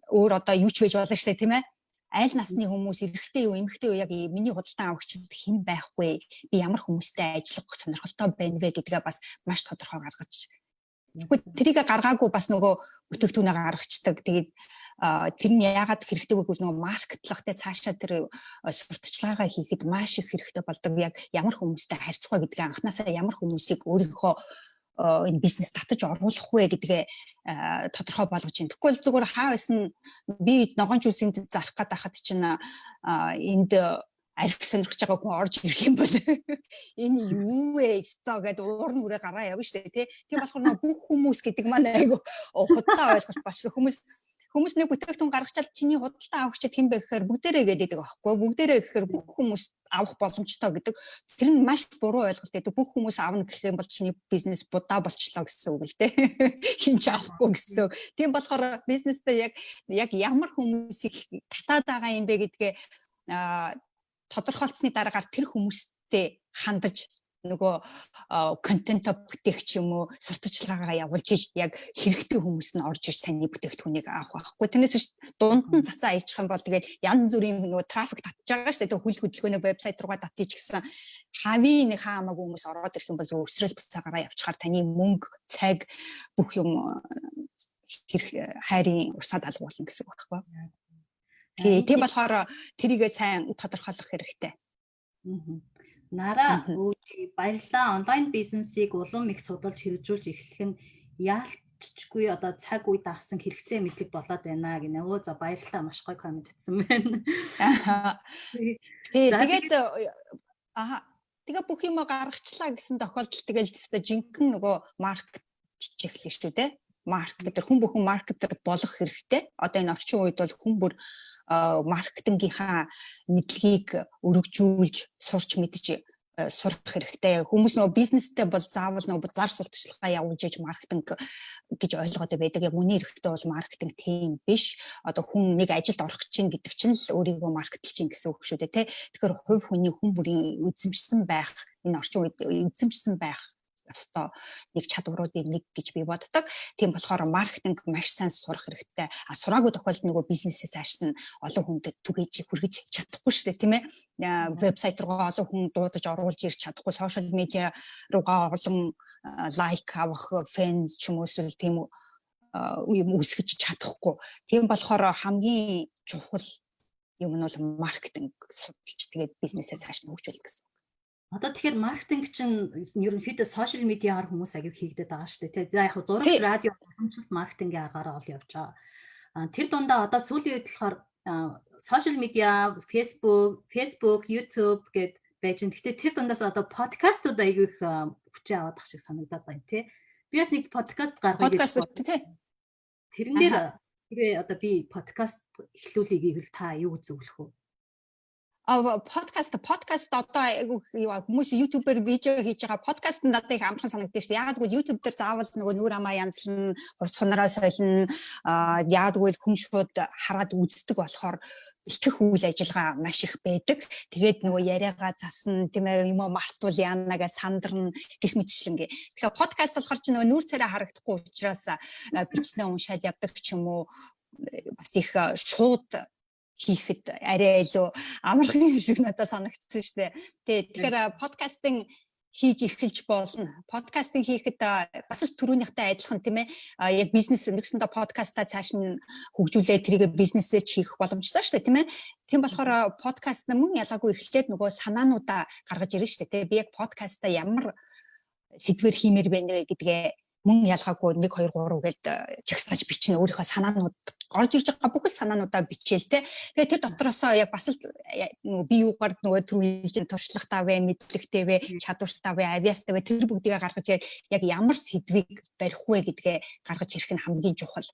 B: өөр одоо юу ч байж болно шүү дээ, тийм ээ. Аль насны хүмүүс, эрэгтэй юу, эмэгтэй юу, яг миний худалдан авагчид хэн байх вэ? Би ямар хүмүүстэй ажиллах сонирхолтой байна вэ гэдгээ бас маш тодорхой гаргаж. Тэгвэл тэрийг гаргаагүй бас нөгөө бүтээгдэхүүнээ гаргацдаг. Тэгээд тэр нь яагаад хэрэгтэй вэ гэвэл нөгөө маркетлахтай цаашаа тэр сурталчилгаагаа хийхэд маш их хэрэгтэй болдог. Яг ямар хүмүүстэй харьцах вэ гэдгээ анханасаа ямар хүмүүсийг өөрийнхөө энэ бизнес татаж оруулах вэ гэдгээ тодорхой болгож байна. Тэгвэл зүгээр хаа байсан би ногоон жүсэнд зарах гээд хахад чинь энд арх сонирхож байгаа хүн орж ирэх юм бол энэ юу вэ гэдэг уур нүрээ гараа явна шүү дээ, тий. Тийм болохоор бүх хүмүүс гэдэг маань айгу худлаа ойлголт болчихсон. Хүмүүс нэг бүтээгдэхүүн гаргачаад чиний худалдан авагчид хэн бэ гэхээр бүгдээрээ гэдэг байхгүй. Бүгдээрээ гэхээр бүх хүмүүс авах боломжтой гэдэг. Тэр нь маш буруу ойлголт гэдэг. Бүх хүмүүс авна гэх юм бол чиний бизнес будаа болчлоо гэсэн үг л дээ. Хин ч авахгүй гэсэн. Тийм болохоор бизнестэй яг ямар хүмүүсийг татаад байгаа юм бэ гэдгээ тодорхойлцсны дараагаар тэр хүмүүстэй хандаж нөгөө контент бүтээх ч юм уу сурталчилгаагаа явуулж иж яг хэрэгтэй хүмүүс нь орж иж таны бүтээгдэхүүнийг авах байхгүй. Тэрнээс дунд нь цацаа аячих юм бол тэгээд янз бүрийн нөгөө трафик татж байгаа шүү дээ. Хөл хөдөлгөөний вебсайт руугаа татчих гэсэн хавийн нэг хаамаагүй хүмүүс ороод ирэх юм бол зөв өсрөл буцаагараа явчихаар таны мөнгө, цаг бүх юм хайрын урсаад алгуулна гэсэн үг байхгүй. Тийм болохоор тэрийгээ сайн тодорхойлох хэрэгтэй.
A: Нара өөжи баярлалаа. Онлайн бизнесийг улам их судалж хэрэгжүүлж эхлэх нь яалтчгүй одоо цаг үе дагсан хэрэгцээ мэдлэг болоод байна гэнэ. За баярлалаа. Маш гоё комент өгсөн байна.
B: Тэгээд бүх юм гаргачлаа гэсэн тохиолдолд тэгэл жинхэнэ нөгөө маркет эхлэх шүү дээ. Маркетер хүн бүхэн маркетер болох хэрэгтэй. Одоо энэ орчин үед бол хүн бүр маркетингийнхаа мэдлэгийг өргөжүүлж сурч мэдж сурах хэрэгтэй. Хүмүүс нөгөө бизнестэй бол заавал нөгөө зар сурталчилгаа явуулж иж маркетинг гэж ойлгоод байдаг. Яг үний хэрэгтэй бол маркетинг тийм биш. Одоо хүн нэг ажилд орох чинь гэдэг чинь л өөрийгөө маркетлж чинь гэсэн үг шүү дээ, тэ. Тэгэхээр хувь хүний хүн бүрийн эзэмшсэн байх, энэ орчин үед эзэмшсэн байх ёстой нэг чадваруудын нэг гэж би боддог. Тийм болохоор маркетинг маш сайн сурах хэрэгтэй. Сураагүй тохиолдолд нөгөө бизнесээс цааш нь олон хүндэд түгээж хүргэж чадахгүй шүү дээ, тийм ээ. Вебсайт руугаа олон хүн дуудаж оруулж ирч чадахгүй, сошиал медиа руугаа олон лайк авах, фэн ч юм уу эсвэл тийм юм үсгэж чадахгүй. Тийм болохоор хамгийн чухал юм нь бол маркетинг судалж тэгээд бизнесээ цааш нь хөгжүүлэх гэсэн.
A: Одоо тэгэхээр маркетинг чинь ерөнхийдөө сошиал медиагаар хүмүүс агив хийгдэт байгаа шүү дээ. За яг зураг радио хэмжүүлэлт маркетингийн аргаараа ол явж байгаа. Тэр дундаа одоо сүүлийн үед болохоор сошиал медиа, Facebook, YouTube гэд байж байна. Гэхдээ тэр дундаас одоо подкастууд аягүй их хүчээ аваад ах шиг санагдаад байна тий. Би бас нэг подкаст гаргая гэж бодсон. Тэрэн дээр тэгээ одоо би подкаст эхлүүлэе гэвэл та юу зөвлөх вэ?
B: подкаст одоо айгу хүмүүс YouTube-ээр видео хийж байгаа подкаст надад их амархан санагдаж шүү дээ. Яг гэвэл YouTube дээр заавал нөгөө нүур амаа янзлан, хувц хунараа солино, яг гэвэл хүн шууд хараад үздэг болохоор бэлтгэх үйл ажиллагаа маш их байдаг. Тэгээд нөгөө яриагаа засна, тийм ээ, юм уу мартвал яанага сандарна гэх мэтчлэнгээ. Тэгэхээр подкаст болохоор ч нөгөө нүүр царай харагдахгүй учраас бичнээ уншаад явдаг ч юм уу бас их шууд хийхэд арай илүү амархан юм шиг надад санагдсан шүү дээ. Тэгэхээр подкастинг хийж эхэлж болно. Подкастинг хийхэд бас л түрүүнийхтэй адилхан тийм ээ. Яг бизнес нэгсэндээ подкастаа цааш нь хөгжүүлээ тэрийг бизнесээ ч хийх боломжтой шүү дээ тийм ээ. Тийм болохоор подкаст мөн ялгаагүй эхлээд нөгөө санаануудаа гаргаж ирнэ шүү дээ. Би яг подкастаа ямар сэдвэр хиймээр байна гэдгээ мөн ялгаагүй 1 2 3 гээд чагсааж бичнэ өөрийнхөө санаанууд орж ирж байгаа бүх санаануудаа бичээл те. Тэгээ тэр дотроосоо яг бас л би юугаар нөгөө түрүүний туршлагатай вэ, мэдлэгтэй вэ, чадвартай вэ, авьяастай вэ тэр бүгдийг гаргаж ирээд яг ямар сэдвийг барих вэ гэдгээ гаргаж ирэх нь хамгийн чухал.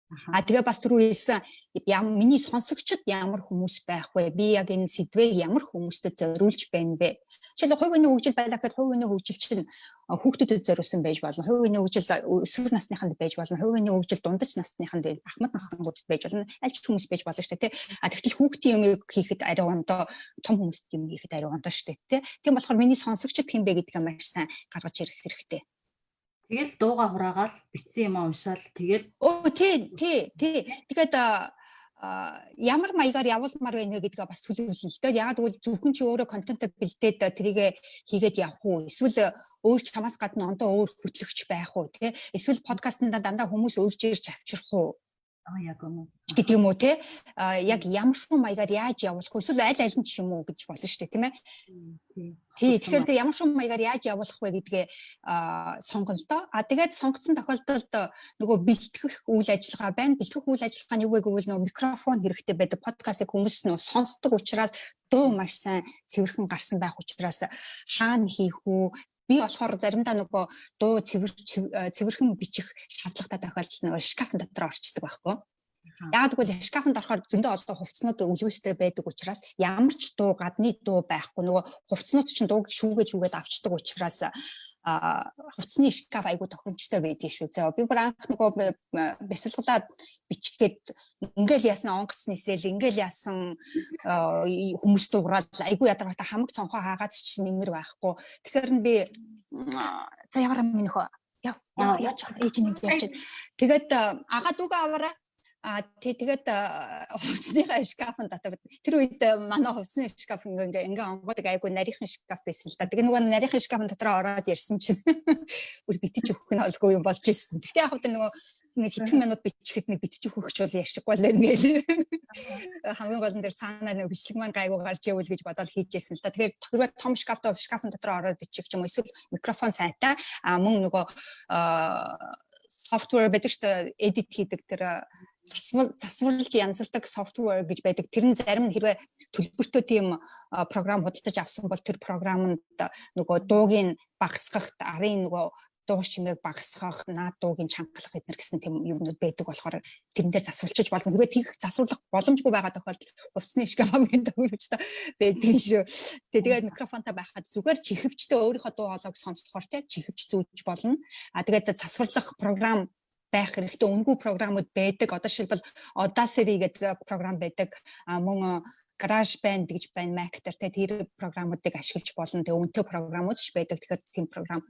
B: Тэгээ бас түрүү хэлсэн миний сонсогчид ямар хүмүүс байх вэ? Би яг энэ сэдвээ ямар хүмүүстэй зориулж байна вэ? Жишээлбэл хувь хүний хөгжил байлаа гэхэд хувь хүний хөгжил чинь хүүхдэд зориулсан байж болно. Хувь хүний хөгжил өсвөр насныханд байж болно. Хувь хүний хөгжил дундаж насныханд, ахмад насныханд байж болно. Аль ч хүмүүс байж болно шүү дээ, тэ. Тэгтэл хүүхдийн юмыг хийхэд арай ондоо, том хүмүүст юм хийхэд арай ондоо шүү дээ, тэ. Тийм болохоор миний сонсогчид хэм бэ гэдгээ маш сайн гаргаж ирэх хэрэгтэй.
A: Тэгэл дууга хураагаал бичсэн юм уншаал тэгэл
B: тий. Тэгээд ямар маягаар явуулмаар байна вэ гэдгээ бас төлөвлөн л дээ. Яг тэгвэл зөвхөн чи өөрөө контентоо бэлдээд тэрийг хийгээд явах уу? Эсвэл өөр чамаас гадна ондоо өөр хөтлөгч байх уу? Тэ? Эсвэл подкастнда дандаа хүмүүс өөрж ирж авчрах уу?
A: яг юм.
B: гэдэг юм уу те яг ямар шоу маягаар яаж явуулах вэ эсвэл аль аль нь ч юм уу гэж болно шүү дээ тийм ээ тий тэгэхээр ямар шоу маягаар яаж явуулах вэ гэдгээ сонголтоо тэгээд сонгоцсон тохиолдолд нөгөө бэлтгэх үйл ажиллагаа байна бэлтгэх үйл ажиллагаа нь юу вэ гэвэл нөгөө микрофон хэрэгтэй байдаг подкастыг хүмүүс нөгөө сонсдог учраас дуу маш сайн цэвэрхэн гарсан байх учраас хаана хийх үү би болохоор заримдаа нөгөө дуу цэвэрхэн бичих шаардлагатай тохиолдолд нөгөө шкафын дотор орчдөг байхгүй. Яг тэгвэл шкафанд орохоор зөндөө олон хувцснууд өлгөөстэй байдаг учраас ямар ч дуу гадны дуу байхгүй нөгөө хувцснууд чинь дууг шүүгээд авчдаг учраас хувцсны шкаф айгуу тохиромжтой байдгийг шүү. За би бүр анх нөгөө бясалгалаад бичгээд ингээл яасан онгоц нисэл ингээл яасан хүмүүс дуураад айгуу ядаргатай хамаг цонхоо хаагаад ч нэмэр байхгүй. Тэгэхээр би за яваараа минь нөхөө яач ээж нэг яач. Тэгээд агаад үгээ аваараа тэгээд хувцсныхаа шкафын дотор тэр үед манай хувцсны шкаф ингээ онгодог айгу нарийнхан шкаф байсан л та. Тэгээ нөгөө нарийнхан шкафын дотор ороод ярьсан чинь бүр битэж өгөх нь олгүй юм болж ирсэн. Гэхдээ яг хавтаа нөгөө нэг хэдхэн минут бичихэд нэг битэж өгөх ч бол яшиггүй л ингээл хамгийн гол нь тэр цаанаа нэг бичлэг маань гайгүй гарч ивэл гэж бодоод хийжсэн л та. Тэгэхээр хэрвээ том шкафтай бол шкафын дотор ороод бичих юм эсвэл микрофон сайтай мөн нөгөө софтвер байдаг шүү дээ эдит хийдэг тэр засварлаж янзалдаг софтвер гэж байдаг. Тэр нь зарим нь хэрвээ төлбөртэй тийм програм худалдаж авсан бол тэр програмд нөгөө дуугийн багасгах, арын нөгөө дуу чимээг багасгах, наад дуугийн чангалах эднэр гэсэн тийм юмнууд байдаг болохоор тэрэн дээр засварлаж болно. Хэрвээ тийх засварлах боломжгүй байгаа тохиолдолд хувцсны шкафамын төвлөрчтэй байдаг шүү. Тэгээд микрофонтой байхад зүгээр чихвчтэй өөрийнхөө дуу хоолойг сонсохоор те чихвч зүүж болно. Тэгээд засварлах програм байх хэрэгтэй үнгүй програмууд байдаг. Одоо жишээлбэл Audacity гэдэг програм байдаг. Мөн GarageBand гэж байна Mac дээр тэр програмуудыг ашиглаж болно. Тэгээ үнэтэй програмууд ч байдаг. Тэгэхээр тийм програм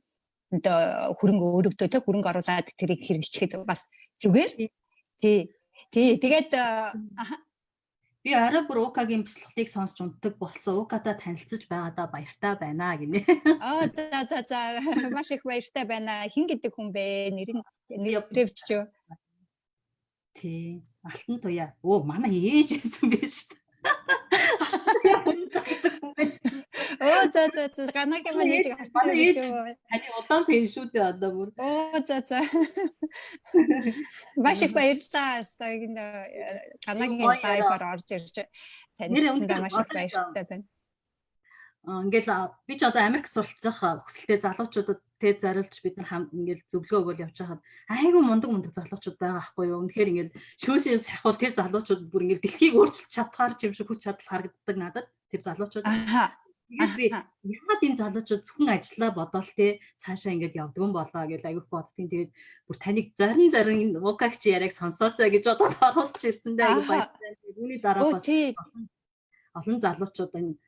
B: хөрөнгө өргөдөө те хөрөнгө оруулаад тэрийг хэрэгжихэд бас зүгээр. Тий. Тэгээд
A: би арай бүр УК-гийн бяцлаглыг сонсч унтдаг болсон. УК-та танилцж байгаадаа баяртай байна гинэ.
B: За маш их баяртай байна. Хин гэдэг хүн бэ? Нэрвччөө.
A: Тий. Алтан туяа. Манай ээж байсан байж шүү.
B: За ганагийн манай ээж
A: хартай. Таны улаан пен шүү дээ одоо бүр.
B: За. Маш их баярлалаа. Ганагийн лайваар орж ирж танилцсандаа маш их баяртай байна.
A: Ингээл би ч одоо Америк суралцах хүсэлтэй залуучуудад тэ зориулж бид нар ингээл зөвлөгөө өгөөл явж хахад айгүй мундаг залуучууд байгаа байхгүй юу. Үнэхээр ингээл шүүшийн сахвал тэр залуучууд бүр ингээл дэлхийг өөрчилж чадхаар ч юм шиг хүч чадал харагддаг надад. тэр залуучууд.
B: Аха.
A: Тэгээд би яагаад энэ залуучууд зөвхөн ажиллаа бодоол те цаашаа ингэж явдаг юм болоо гэж аюух боддгийн. Тэгээд бүр таныг зарин энэ укагч яриаг сонсоосаа гэж бодоод оруулж ирсэндээ аюу баяртай. Үүний дараа бас олон залуучууд энэ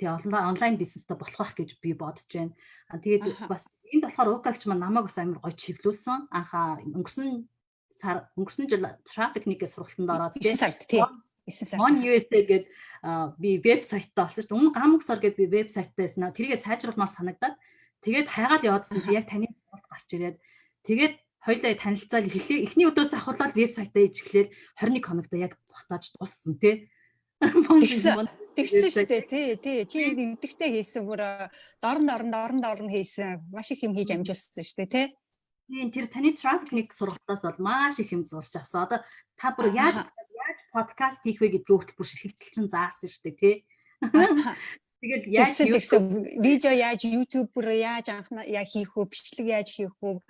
A: тэгээ онлайн бизнестэй болох байх гэж би бодож байна. Тэгээд бас энд болохоор укагч маань намайг бас амар гоё чиглүүлсэн. Анхаа өнгөрсөн жил трафик нэгээс сургалтанд ороод
B: тийм
A: Mon USA гэдэг би вебсайттай болсон шүү дээ. Өмнө гамгсор гэдэг би вебсайттай байсан. Тэрийгээ сайжруулмаар санагдаад тэгээд хайгаал яваадсан чи яг таны сургалт гарч ирээд тэгээд хоёулаа танилцаад эхний өдрөөс ахуулаад вебсайтаа ижиглээд 21 хоногт яг багтааж дууссан тий.
B: Тэгсэн шүү дээ тий. Чи нэгдэхтэй хийсэн бүр дорн хийсэн. Маш их юм хийж амжуулсан шүү дээ тий.
A: Тэр таны трафик нэг сургалтаас бол маш их юм зурж авсан. Одоо та бүр яаж подкаст хийх вэ гэдгийг хөтөлбөр ширхэгдэл чинь заасан шүү дээ тий. Тэгэл яаж
B: видео яаж YouTube-оор яаж анхна яг хийх үү, бичлэг яаж хийх үү,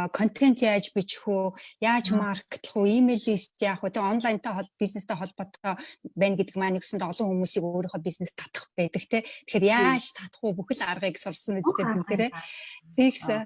B: контент яаж бичих үү, яаж маркетлах үү, имэйл лист яах үү, тэгээ онлайнтай бизнестэй холбоотой байна гэдэг маань нэгсэнд олон хүмүүсийг өөрийнхөө бизнес татах байдаг те. Тэгэхээр яаж татах уу бүхэл аргыг сурсан үстэй бүгдээрээ. Тэгсэн.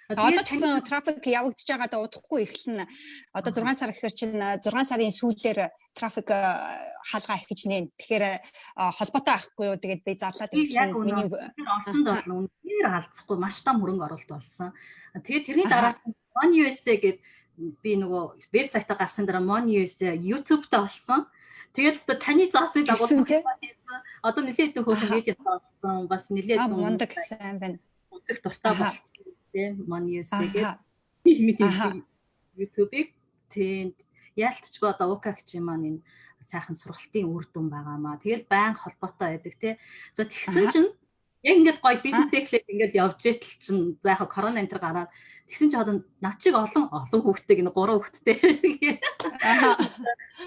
B: Одоо ч гэсэн трафик явагдаж байгаадаа удахгүй эхэлнэ. Одоо 6 сар гэхэр чинь 6 сарын сүүлээр трафик хаалгаа их гэж нэ. Тэгэхээр холбоотой байхгүй юу? Тэгээд би зарлаад
A: эхэлсэн. Миний Оросонд бол үнээр алдахгүй маш том хөрөнгө оруулалт болсон. Тэгээд тэрний дараа Mon USA гэдэг би нөгөө вебсайтаа гарсан дараа Mon USA YouTube-тай болсон. Тэгээд таны заасны дагуу одоо нэлээд хөөрхөн видео болсон. Бас нэлээд
B: мундаг сайн байна.
A: Үзэх дуртай болсон. Mon USA гэдэг YouTube-ийг тэнд яалтчгүй одоо укагч маань энэ сайхан сургалтын үр дүн байгаамаа. Тэгэл байн холбоотой байдаг тий. За тэгсэн чинь яг ингээд гоё бизнес эхлээд ингээд явж итэл чинь за яг корона энэ төр гараад тэгсэн чинь одоо над чиг олон хүүхдтэй гэнэ 3 хүүхдтэй.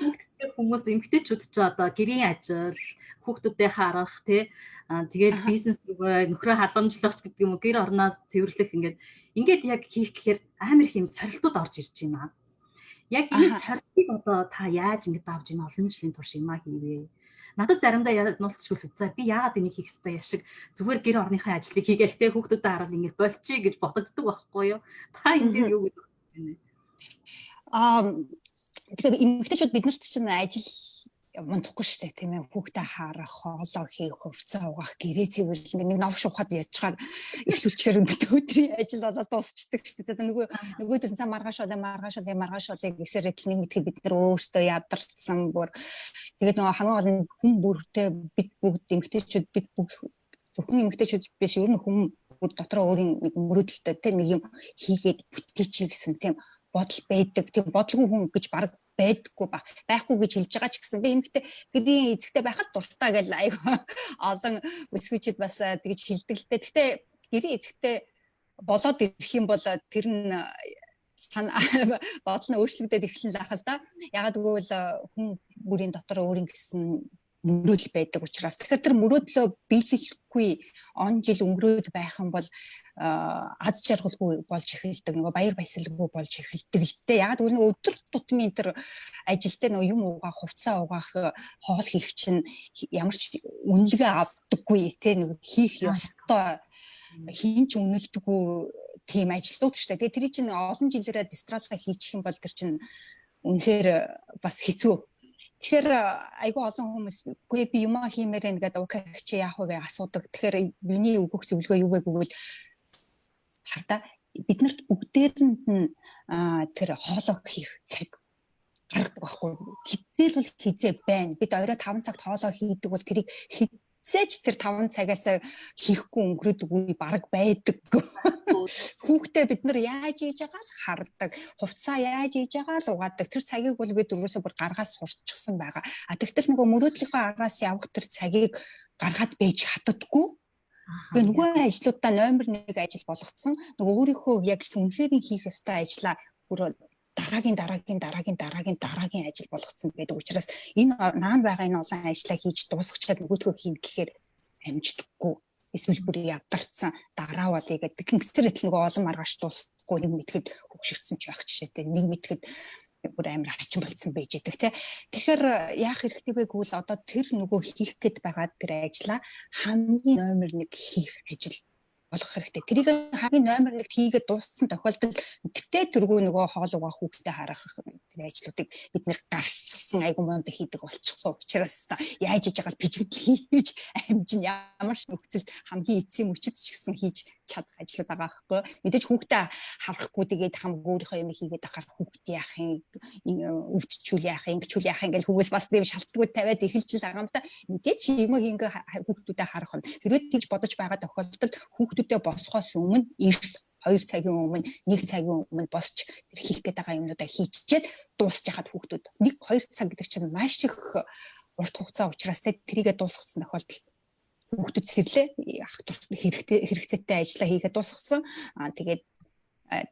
A: Хүүхдтэй хүмүүс эмгтээчүүд ч одоо гэрийн ажил хүүхдүүдээ харах тий. Тэгээд бизнес рүүгээ нөхрөө халамжлах гэдэг юм уу гэр орноо цэвэрлэх ингээд яг хийх гэхээр амар их юм сорилтууд орж ирж байна. Яг энэ сорилтыг одоо та яаж ингэж давж ийн олон жилийн турш юмаа хийвэ. Надад заримдаа нуулцчихвол за би яагаад энийг хийх ёстой яшиг зүгээр гэр орныхаа ажлыг хийгээл те хүүхдүүдэд хараад ингэж болчих гэж бодогддог байхгүй юу? Та энэ дээр юу гэж бодож байна?
B: Тэгэхээр эмэгтэйчүүд бид нарт чинь ажил мунтахгүй шүү дээ тийм ээ хүүхдээ харах, хоолоо хийх, хувцас угаах, гэрээ цэвэрлэх нэг новш ухаад яжчихаар эхлүүлчихээр өдрийн ажил болоод дуусчдаг шүү дээ. Нөгөө төр цаа маргааш болоо гэсээр нэг мэдхий бид нар өөрсдөө ядарсан бүр тэгээд нөгөө хамгийн гол нь хүн бүртээ бид бүгд эмэгтэйчүүд зөвхөн эмэгтэйчүүд биш ер нь хүн бүр дотроо өөрийн нэг мөрөөдөлтөй тийм нэг юм хийгээд бүтээчих гэсэн тийм бодол байдаг. Тийм бодлого хүн гэж баг байдаггүй байхгүй гэж хэлж байгаа ч гэсэн би эмэгтэй гэрийн эзэгтэй байхад дуртай гэж айгүй олон үсгүүчид бас тэгж хэлдэг л дээ. Гэхдээ гэрийн эзэгтэй болоод ирэх юм бол тэр нь бодол нь өөрчлөгдөд эхэлнэ л ахал да. Ягаад гэвэл хүн бүрийн дотор өөрийн гэсэн мөрөөдөл байдаг учраас тэгэхээр тэр мөрөөдлөө биелэхгүй он жил өнгөрөөд байх юм бол аз жаргалгүй болж эхэлдэг нөгөө баяр баясгалгүй болж эхэлдэг л дээ. Яг нэг өдөр тутмын тэр ажилдаа нөгөө юм угаах, хувцас угаах, хоол хийх чинь ямар ч үнэлгээ авдаггүй те нэг хийх ёстой хийн ч үнэлдэггүй тийм ажлууд шүү дээ. Тэгээ тэр чинь олон жилээрээ дистралга хийчих юм бол тэр чинь үнэхээр бас хэцүү. Тэгэхээр айгүй олон хүмүүс үгүй би юмаа хиймээр байна гэдэг укагч яах вэ гэж асуудаг. Тэгэхээр миний өгөх зөвлөгөө юу вэ гэвэл хардаа бид нарт бүгдээрэнд нь тэр хоолоо хийх цаг гаргадаг байхгүй. Хизээл бол хизээ байна. Бид орой 5 цагт хоолоо хийдэг бол тэрийг хизээч тэр 5 цагаас хийхгүй өнгөрөөдөг үе бараг байдаг. Хүүхдээ бид нар яаж хийж байгаа л хардаг. Хувцаа яаж хийж байгаа л угаадаг. Тэр цагийг бол бид өрөөсөө бүр гаргаас сурчсан байгаа. Тэгтэл нөгөө мөрөөдлийнхөө араас явах тэр цагийг гаргаад байж хатдаггүй. Тэгээ нөгөө ажлуудаа номер 1 ажил болгоцсон. Нөгөө өөрийнхөө яг үнэхээр хийх ёстой ажлаа бүр дараагийн ажил болгоцсон байдаг учраас энэ наан байгаа энэ олон ажлаа хийж дуусгачаад нөгөөдгөө хийнэ гэхээр амждаггүй. Эсвэл бүр ядарсан дараа бол игээд гингсэр итэл нөгөө олон маргааш дуусахгүй нэг мэтгэд хөгшөрсөн ч байх жишээтэй нэг мэтгэд бүр амар хачин болцсон байж идэг те. Тэгэхээр яах хэрэгтэй вэ гэвэл одоо тэр нөгөө хийх гээд байгаа тэр ажлаа хамгийн номер 1 хийх ажил болгох хэрэгтэй. Тэрийг хамгийн номер 1 хийгээд дууссан тохиолдолд гэтээ тэргүй нөгөө хоол угаах хүүхдэд харах тэр ажлуудыг бид нэр гарчсан айгу монд хийдэг болчихсон учраас яаж хийж байгаа бижигдэл хийж амжин ямар ч нөхцөлд хамгийн эцсийн мөчөд ч гэсэн хийж чадах ажлууд байгаа байхгүй. Мэдээж хүүхдэд харахгүй тэгээд хамгийн өөрийнхөө юм хийгээд ахаар хүүхд яах юм өвдчүүл яах юм гिचүүл яах юм гэж хүмүүс бас тийм шалтгууд тавиад эхэлж л байгаа юм да. Мэдээж юм ингээ хүүхдүүдэд харах юм. Хэрвээ тэгж бодож байгаа тохиолдолд хүүхдүүдэд босхоос өмнө эрт 2 цагийн өмнө 1 цагийн өмнө босч тэр хийх гээд байгаа юмнуудаа хийчихэд дуусч яхад хүүхдүүд 1-2 цаг гэдэг чинь маш их урт хугацаа учраас тэрийгэ дуусгасан тохиолдолд хүүхдүүд сэрлээ ах хэрэгцээтэй ажиллаа хийгээд дуусгасан. Тэгээд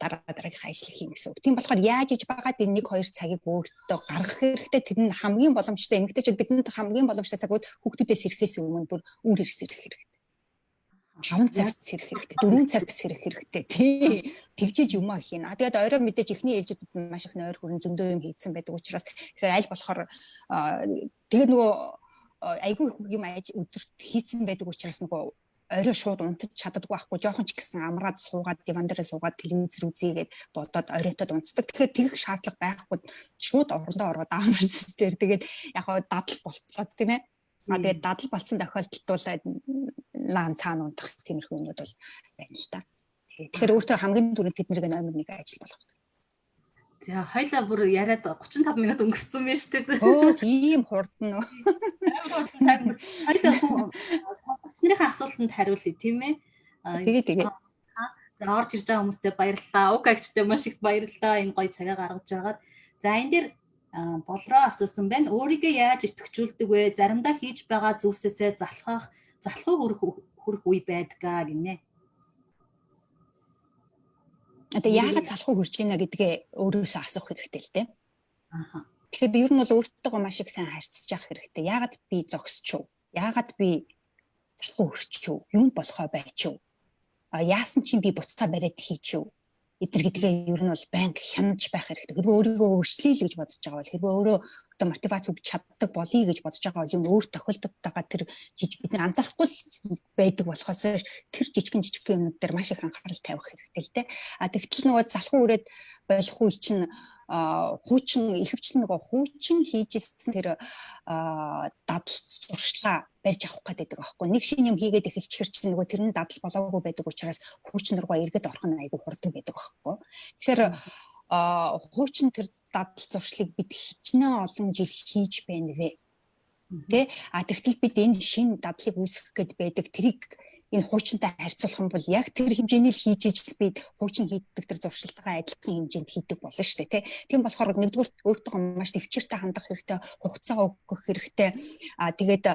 B: дараагийнхаа ажлыг хийн гэсэн үг. Тийм болохоор яаж иж байгаа тийм 1-2 цагийг өөртөө гаргах хэрэгтэй. Тэр нь хамгийн боломжтой эмэгтэйчүүд бидэнд хамгийн боломжтой цагууд хүүхдүүдээс ирэхээс өмнө бүр үр ирс ирэх хэрэгтэй. 5 цагт сэрэх хэрэгтэй, 4 цагт сэрэх хэрэгтэй. Тий. Тэгжиж юмаа хийн. Тэгээд орой мэдээж ихний ээлжүүдэд маш их нойр хүрэн зөндөө юм хийцэн байдаг учраас тэгэхээр аль болохоор тэгээд нөгөө айгүй юм өдөрт хийцэн байдаг учраас нөгөө орой шууд унтаж чаддаггүй байхгүй жоохон ч гэсэн амраад суугаад диван дээр суугаад телевиз үзьгээд бодоод оройтод унцдаг. Тэгэхээр тэгэх шаардлага байхгүй шууд орондоо ороод амарсан дээр тэгээд яг хаа дадал болтлоо тийм ээ. Тэгээд дадал болсон тохиолдолд бол наан цаана унтах тиймэрхүү юмуд бол байна л та. Тэгэхээр өөртөө хамгийн түрүүнд тэднийг номер 1 ажил болгох.
A: За хоёлаа бүр яриад 35 минут өнгөрцөн байна шүү дээ.
B: Оо ийм хурдан уу.
A: Хоёлаа сонсогчныхаа асуултанд хариулъя тийм ээ.
B: Тэгээ.
A: За орж ирж байгаа хүмүүстээ баярлалаа. Уг агчтай маш их баярлалаа. Энэ гоё цагаа гаргаж байгаад. За энэ дээр болроо асуусан байна. Өөрийгөө яаж итгэжүүлдэг вэ? Заримдаа хийж байгаа зүйлсээсээ залхуу хүрэх үе байдгаа гинэ.
B: Одоо яагаад залхуу хүрч ийна гэдгээ өөрөөсөө асуух хэрэгтэй л дээ.
A: Аха.
B: Тэгэхээр ер нь бол өөртөөгөө маш их сайн харьцаж явах хэрэгтэй. Яагаад би зогсч юу? Яагаад би залхуу хүрч юу? Юунд болохоо байж юу? Яасан чинь би буцаа бариад хийч юу? Эдгээр гэдгээ ер нь бол банк хянаж байх хэрэгтэй. Хэрвээ өөрийгөө өөрчлөе л гэж бодож байгаа бол хэрвээ өөрөө одоо мотивац өгч чаддаг болъё гэж бодож байгаа бол юм өөр тохиолдолтойгоо тэр бид нар анзаарахгүй байдаг болохоос тэр жижигэн юмнууд дээр маш их анхаарал тавих хэрэгтэй л дээ. Тэгтэл нөгөө залхуу үрээд болох үе чинь хуучин ихэвчлэн нөгөө хуучин хийжсэн тэр дадал зуршлаа барьж авах гэдэг байхгүй. Нэг шин юм хийгээд эхэлчихэр чинь нөгөө тэр нь дадал болоогүй байдаг учраас хуучин руугаа эргэж орох нь айгүй хурдан байдаг байхгүй. Тэгэхээр хуучин тэр дадал зуршлыг бид хичнээн олон жил хийж байна вэ? Тэ? Тэгтэл бид энэ шин дадлыг үүсгэх гээд байдаг тэрийг энэ хуучинтай харьцуулах юм бол яг тэр хэмжээний л хийж ижил би хуучин хийдэг тэр зуршилтайгаа адилхан хэмжээнд хийдэг болно шүү дээ тий. Тийм болохоор нэгдүгээр өөртөө маш төвчээртэй хандах хэрэгтэй, хугацаа өгөх хэрэгтэй. Тэгээд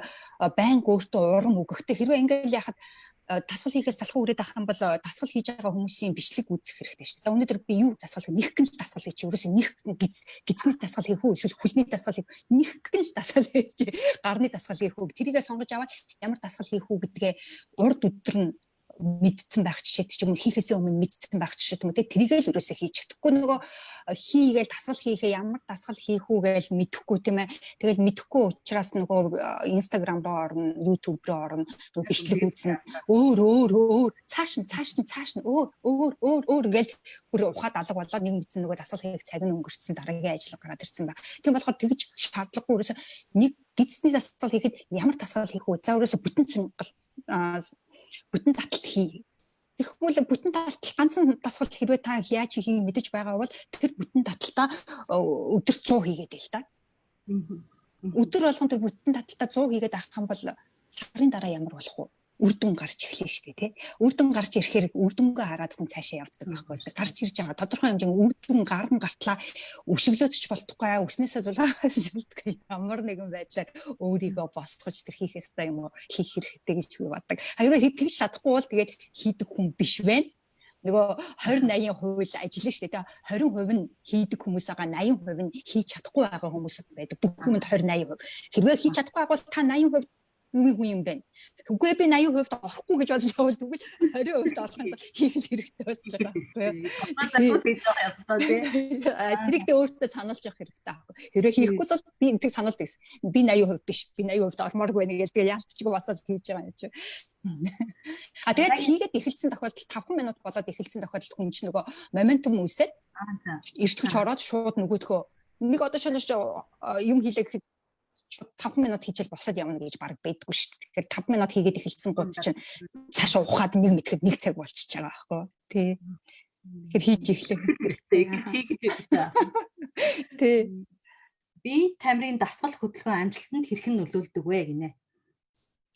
B: байнга өөртөө урам өгөхтэй. Хэрвээ ингээл яхад дасгал хийхээс залхуу үрээд авах юм бол дасгал хийж байгаа хүмүүсийн бичлэг үзэх хэрэгтэй шүү дээ. За өнөөдөр би юу дасгал хийх, нэгхэн л дасгал хийж, ерөөсөө нэг гизний дасгал хийх үү, эсвэл хүлний дасгал хийх, нэгхэн л дасгал хийж, гарны дасгал хийх үү, тэрийгээ сонгож аваад ямар дасгал хийх үү гэдгээ урд өдөр нь мэдсэн байх жишээд ч юм уу хийхээс өмнө мэдсэн байх жишээд юм те тэрийгээ л ерөөсөө хийж чадахгүй нөгөө хийгээл дасгал хийхээ ямар дасгал хийх үү гэж мэдэхгүй тийм ээ тэгэл мэдэхгүй учраас нөгөө Instagram руу орно YouTube руу орно нөгөө бичлэг үзнэ өөр цааш нь өөр гээл бүр ухаад алга болоод нэг мэдсэн нөгөө дасгал хийх цаг нь өнгөрцөн дараагийн ажил гараад ирсэн баг тийм болохоор тэгж шаардлагагүй ерөөсөө нэг гидсний дасгал хийхэд ямар дасгал хийх үү за ерөөсөө бүтэн таталт хий. Тэгэхгүй бүтэн таталт ганцхан дасгал хэрвээ та яаж хийхийг мэдэж байгаа бол тэр бүтэн таталтаа өдөр 100 хийгээд байл та. Өдөр болгон тэр бүтэн таталтаа 100 хийгээд авах юм бол сарын дараа ямар болох вэ? Үр дүн гарч ирлээ шүү дээ тий. Үр дүн гарч ирэхээр үр дүнгээ хараад хүн цаашаа явдаг байхгүй. Гарч ирж байгаа тодорхой хэмжээний үр дүн гарна гартлаа өшөглөөдч болтугай өснөөсөө зулаагаас шилдэг ямар нэгэн байдлаар өөрийгөө босгож тэр хийх ёстой юм уу хийх хэрэгтэй гэж би боддог. Харин тэгж чадахгүй бол тэгээд хийдэг хүн биш байна. Нөгөө 20-80% л ажиллана шүү дээ. 20% нь хийдэг хүмүүс байгаа 80% нь хийж чадахгүй байгаа хүмүүс байдаг. Бүх юмд 20-80%. Хэрвээ хийж чадахгүй бол та 80% хүн юм байна. Үгүй би 80% орохгүй гэж бодож байгаа бол тэгвэл 20% олохын тулд хийх хэрэгтэй болж байгаа байхгүй юу?
A: Тэгж байгаа ястаа тий.
B: Тэрийг тэ өөртөө сануулж явах хэрэгтэй байхгүй. Хэрвээ хийхгүй бол би энэнийг сануулт гэсэн. Би 80% биш. Би 80% ормооргүй байна гэж тэгээ яалтчгүй басаад хийж байгаа юм чи. А тэгээд хийгээд эхэлсэн тохиолдолд 5 минут болоод эхэлсэн тохиолдолд хүн чинь нөгөө моментум үүсээд ирч хүч ороод шууд нөгөөдхөө нэг одоо шинж юм хийлээ гэхэд 5 минут хийчихэл босоод явна гэж баг байдгүй шүү дээ. Тэгэхээр 5 минут хийгээд эхэлсэн гол чинь цаашаа ухаад нэг мэтгэхэд 1 цаг болчихж байгаа байхгүй тий. Тэгэхээр хийж эхлэх хэрэгтэй.
A: Хийж байгаа.
B: Тий.
A: Би тамирын дасгал хөдөлгөөн амжилтанд хэрхэн нөлөөлдөг вэ гинэ.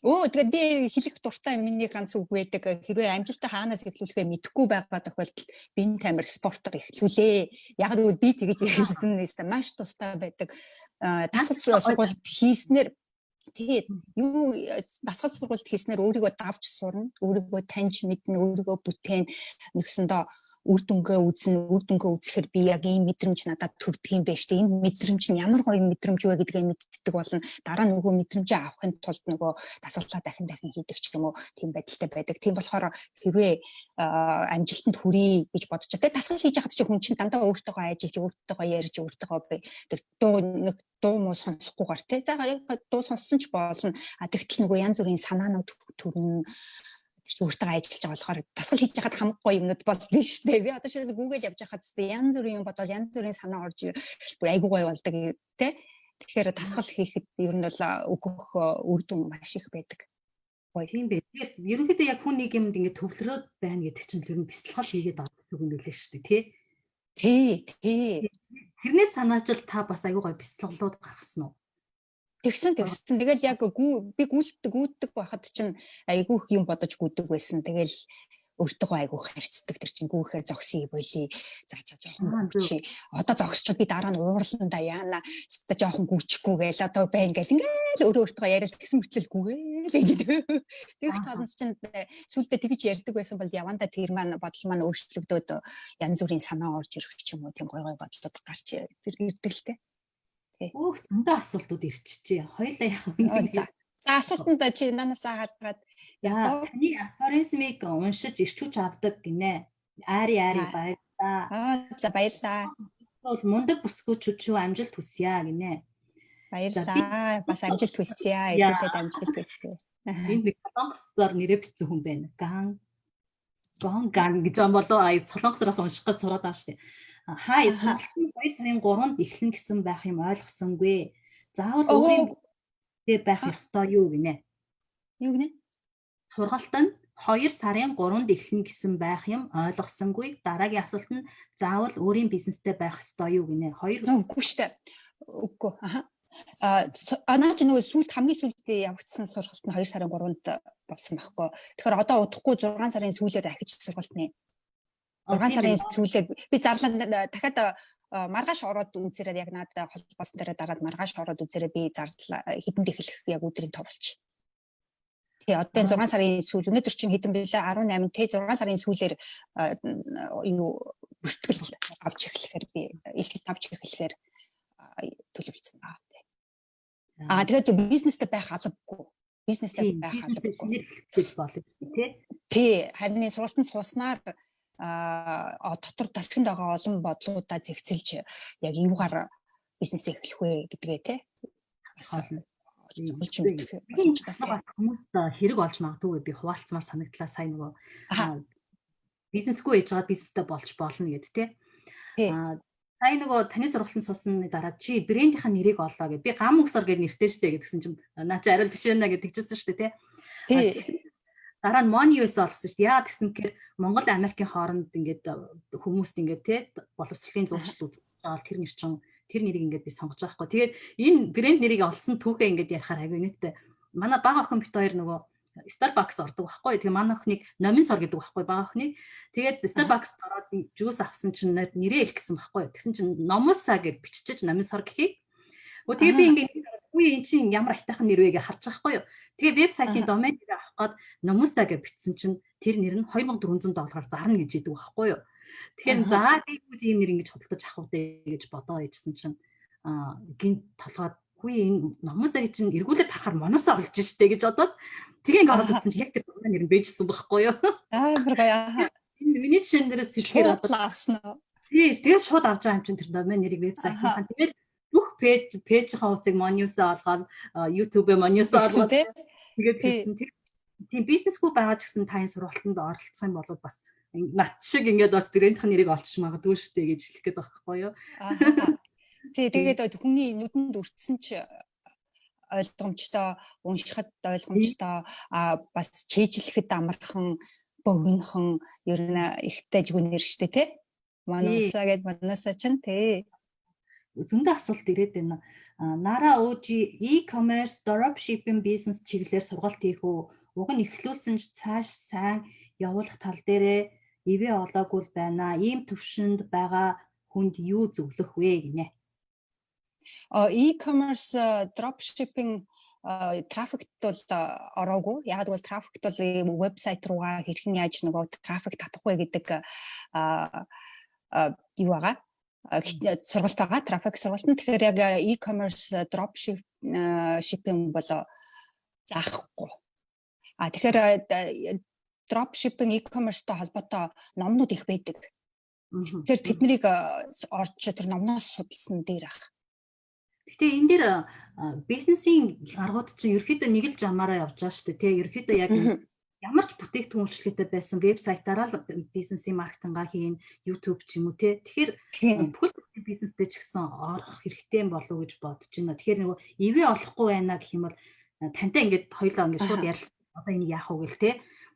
B: Тэгээд би хэлэх дуртай миний ганц үг байдаг. Хэрвээ амжилтаа хаанаас эхлүүлэхээ мэдэхгүй байгаа тохиолдолд би энэ тамир спортоор эхлүүлээ. Яг л би тэгэж эхэлсэн нэстэ маш тустай байдаг. Дасгал сургалт хийснээр тэгээд юу дасгал сургалт хийснээр өөрийгөө давж сурна, өөрийгөө таньж мэднэ, өөрийгөө бүтээн нэгсэндээ үр дүнгээ үзэхээр би яг ийм мэдрэмж надад төрдөг юм байна шүү дээ. Энэ мэдрэмж нь ямар гоё мэдрэмж вэ гэдгээ мэддэг болно. Дараа нөгөө мэдрэмжээ авахын тулд нөгөө дасгалаа дахин хийдэг ч юм уу тийм байдалтай байдаг. Тийм болохоор хэрвээ амжилтанд хүрье гэж бодож байгаа. Тэгээд дасгал хийж хахад чи хүн чинь дандаа өөртөөгөө ажиллаж, өөртөөгөө ярьж, өөртөөгөө дуу муу сонсохгүйгээр тий. За яг дуу сонссон ч болно. Тэгтэл нөгөө янз бүрийн санаанууд төрнө. Өөртөө ажиллаж байгаа болохоор дасгал хийж байхад хамаг гоё юмнууд болдсон шүү дээ. Би одоо шил Google явж байхад янз бүрийн юм бодоод янз бүрийн санаа орж бүр айгуу гоё болдог тий. Тэгэхээр дасгал хийхэд ер нь бол өгөх үр дүн маш их байдаг.
A: Гоё тийм бэ. Тэгээд ерөнхийдөө яг хүн нэг юмд ингэ төвлөрөөд байна гэдэг чинь ер нь бэлтгэл хийгээд байгаа юм билээ шүү дээ тий. Тий. Тэрнээс санаачил та бас айгуу гоё бэлтгэлүүд гаргасан уу?
B: Тэгсэн. Тэгэл яг би гүйдэг байхад чинь айгүйх юм бодож гүйдэг байсан. Тэгэл өөртөө айгүйх харьцдаг. Тэр чинь гүйхээр зогсъё болий. За жоохон чи. Одоо зогсчод би дараа нь уурландаа яана. Өстө жоохон гүйчихгүй гээл одоо байна гэл ингээл өөртөө яриад тэгсэн мэтэл гүйгээл гэж. Тэгэх талд чинь сүултээ тэгж ярьдаг байсан бол явандаа тэр маань бодол маань өөрчлөгдөөд янз бүрийн санаа орж ирэх ч юм уу тийм гой бодлоод гарч ирдэг л дээ.
A: Өөх зөндөө асуултууд ирчихжээ. Хоёлаа яах вэ?
B: За асуултанд чи нанаасаа хараад
A: таны афоризмыг уншиж ирч хүч авдаг гинэ. Ари баярлаа.
B: За баярлаа.
A: Бол мундаг бүсгүүчүүд шүү амжилт хүсье гинэ.
B: Баярлаа. Бас амжилт хүсье. Эргүүлээд амжилт хүсье.
A: Энд нэг солонгосоор нэрээ бичсэн хүн байна. Ган гэж юм болоо солонгосоос унших гэж сураад байгаа шүү дээ. Хай сургалтын 2 сарын 3-нд эхлэн гэсэн байх юм ойлгосонгүй. Заавал өөрийн байх ёстой юу гинэ?
B: Юу гинэ?
A: Сургалт нь 2 сарын 3-нд эхлэн гэсэн байх юм ойлгосонгүй. Дараагийн асуулт нь заавал өөрийн бизнестэй байх ёстой юу гинэ?
B: Үгүй шүү дээ. Үгүй. Наа чи нөгөө хамгийн сүүлд явагдсан сургалт нь 2 сарын 3-нд болсон байхгүй. Тэгэхээр одоо удахгүй 6 сарын сүүлээр ахиж сургалт нэ. 6 сарын сүүлээр би зарлаа дахиад маргааш ороод үзээрэй яг надад холбоосон дээр дараад маргааш ороод үзээрэй би зарлаа хэдэнд эхлэх яг өдрийн товлж. Тэгээ одоо энэ 6 сарын сүүл өнөөдөр чинь хэдэн билээ 18 тэ 6 сарын сүүлээр юу бүртгэл авч эхлэхээр би эсэлт авч эхлэхээр төлөвлөсөн байгаа тий. Тэгээд бизнестэй байх албагүй. Бизнестэй байх албагүй. Тий харин сургалтанд сууснаар дотор тархинд байгаа олон бодлуудаа зэгцэлж яг юугаар бизнес эхлэх вэ гэдгээ тий.
A: Хүмүүст хэрэг олж магадгүй би хуваалцмаар санагдлаа сая нөгөө бизнесгүй хийж байгаа бизнестэй болж болно гэд тий. Сая нөгөө таны сургалтанд суусан дараа чи брэндийнхаа нэрийг олоо гэд би гам өгсөр гэд нэртэй штэ гэдгсэн чинь наа чи арай биш байна гэд тэгжсэн штэ тий. Дараа нь Money US олгосон шүү дээ. Яа гэсэн гэхээр Монгол Америкийн хооронд ингээд хүмүүст ингээд тий боловсролын зурчил үзэж байгаа тэр нэр чинь тэр нэрийг ингээд би сонгож байгаа хгүй. Тэгээд энэ брэнд нэрийг олсон түүхээ ингээд ярихаар аягүй нэттэй. Манай бага охин бит хоёр нөгөө Starbucks ордог байхгүй. Тэгээ манай охиныг номин сор гэдэг байхгүй бага охиныг. Тэгээд Starbucks ороод жуус авсан чинь нэрээ илгэсэн байхгүй. Тэгсэн чинь Номуса гэж биччихэж номин сор гэхийг. Тэгээ би ингээд үгүй эн чинь ямар айтайхан нэр вэ гэж харж байгаа байхгүй юу. Тэгээ вебсайтын домен нэрээ авах гээд Номуса гэж бичсэн чинь тэр нэр нь $2400 зарна гэж идэг байхгүй юу. Тэгэхээр за би ийм нэр ингэж худалдаж авах үү гэж бодоо ижсэн чинь гинт толгойд Хүү энэ номосоо чинь эргүүлээд харахаар моноосоо олж штэ гэж бодоод тэгээ ингээ ороод үзсэн чинь яг тэр номын нэр нь бэжсэн байхгүй юу.
B: Амар гоё.
A: Энэ миний жишээн дээрээс сэтгэхээр
B: Шууд авсан уу?
A: тэгээд шууд авч байгаа юм чинь тэр номын нэрийг вебсайтынхаа тэгээд бүх пэйжийн утсыг мониусаа олгоод YouTube-ээ мониусаа олгоод тэгээд хэлсэн тийм бизнесгүй байгаа ч гэсэн тань сургалтанд оролцох юм бол бас над шиг ингээд бас брэндийн нэрийг олчих магадгүй шүү дээ гэж хэлэх гээд байгаа байхгүй юу.
B: Тэгээд хүний нүдэнд өртсөн ч ойлгомжтой, уншихад ойлгомжтой, бас чэйжлэхэд амархан, богинохон ер нь ихтэй жүгнэр штэ тий. Манусаа гэж манусаа ч тий.
A: Зөндөө асуулт ирээд байна. Nara OG e-commerce dropshipping business чиглэлээр сургалт хийх үү? Уг нь эхлүүлсэн ч цааш сайн явуулах тал дээрээ ивэ олоогүй байна. Ийм төвшөнд байгаа хүнд юу зөвлөх вэ гинэ?
B: E-commerce dropshipping трафикт бол ороогүй. Яг бол трафикт бол вебсайт руугаа хэрхэн яаж нөгөө трафик татах вэ гэдэг юу байгаа. Сургалт байгаа. Трафик сургалт нь тэгэхээр яг e-commerce dropshipping бол заахгүй. Тэгэхээр dropshipping e-commerce-тэй холбоотой номнууд их байдаг. Тэгэхээр тэднийг орж тэр номноос судалсан дээр ах.
A: Гэхдээ энэ дээр бизнесийн аргууд чинь ерөөхдөө нэг л жамаараа явж байгаа шүү дээ. Тэ ерөөхдөө яг ямар ч бүтээгдэхүүн үйлчлэгээтэй байсан вебсайтаараа л бизнесийн маркетингаа хийн, YouTube ч юм уу те. Тэгэхээр бүхэл бизнестэй ч гэсэн орох хэрэгтэй болов уу гэж бодож байна. Тэгэхээр нөгөө ивэ олохгүй байна гэх юм бол тантай ингээд хоёлоо ингээд шууд ярилцсан. Одоо энийг яах вэ гэл те.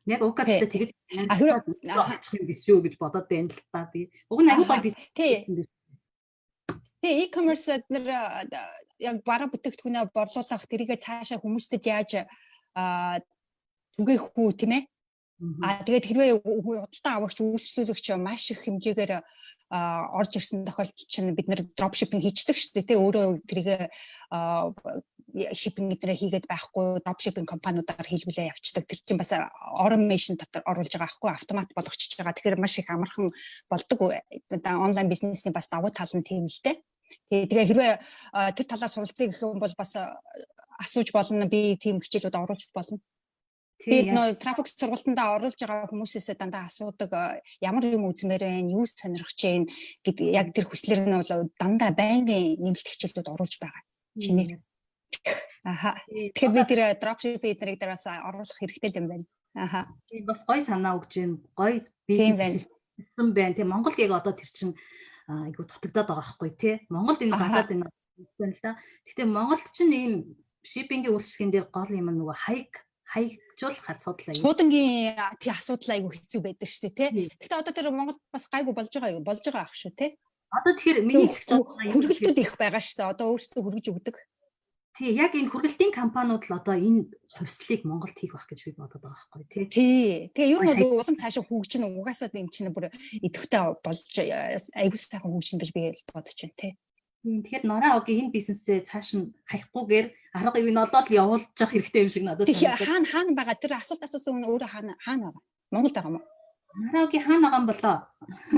A: Яг угаачлаа тэгэж олчих юм биш үү гэж бодоод байна л та би. Уг нь аюул гой бизнес.
B: Тэгээ e-commerce нэр яг бараа бүтээгдэхүүнээ борлуулах тэрийгэ цаашаа хүмүүстэд яаж түгээх үү тийм ээ. Тэгээд хэрвээ худалдан авагч үйлчлүүлэгч маш их хэмжээгээр орж ирсэн тохиолдолд чинь бид нэр dropshipping хийчихдэг шүү дээ. Тэ өөрөө тэрийг shipping гэдэрээ хийгээд байхгүй dropshipping компаниудаар хийлгүүлээ явцдаг. Тэр чинь бас automation дотор оруулж байгаа байхгүй автомат болгочихж байгаа. Тэгэхээр маш их амархан болдог. Онлайн бизнесний бас давуу тал нь тийм л дээ. Тэгээ хэрвээ тэр талаас суралцъя гэх юм бол бас асууж болно. Би тийм хичээлүүд оруулж болно. Би нөө трафик сургалтандаа оруулж байгаа хүмүүсээс дандаа асуудаг ямар юм үзмээр байна, юу сонирхож байна гэдэг яг тэр хүслэр нь бол дандаа байнгын нэмэлт хичээлүүд оруулж байгаа. Чиний. Тэгэхээр би тэр dropshipping эднэрийг дараас оруулах хэрэгтэй юм байна.
A: Би бас гой санаа өгч байна. Гой бизнес хийсэн байна. Тэг Монголд яг одоо тэр чинь айгу дутагдаад байгаа байхгүй тий. Монголд энэ гадаад энэ байна л да. Гэхдээ Монголд чинь ийм shipping-ийн үйлчлэгэн дээр гол юм нөгөө хаягжуулах асуудал аяа.
B: Шуудангийн тий асуудал айгу хэцүү байдаг шүү дээ тий. Гэхдээ одоо тэр Монголд бас гайгүй болж байгаа ах шүү тий.
A: Одоо тэгэхээр миний хэлж байгаа
B: хүргэлтүүд их байгаа шүү дээ. Одоо өөрсдөө хүргэж өгдөг.
A: Тий, яг энэ хүргэлтийн компаниуд л одоо энэ хувьслыг Монголд хийх байх гэж би бодоод байгаа байхгүй тий.
B: Тий. Тэгээ ер нь бол улам цаашаа хөгжин угаасаа юм чинь бүр идэвхтэй болж айгуу сайхан хөгжин гэж би бодож байна тий.
A: Тэгэхээр Nara OG энэ бизнесээ цааш нь хаяггүйгээр арга ивэн олоод явуулж явах хэрэгтэй юм шиг надад
B: санагдав. Хаана байгаа тэр асуулт асуусан өөрөө хаана байгаа? Монголд байгаа юм уу?
A: Nara OG хаана байгаа юм болоо?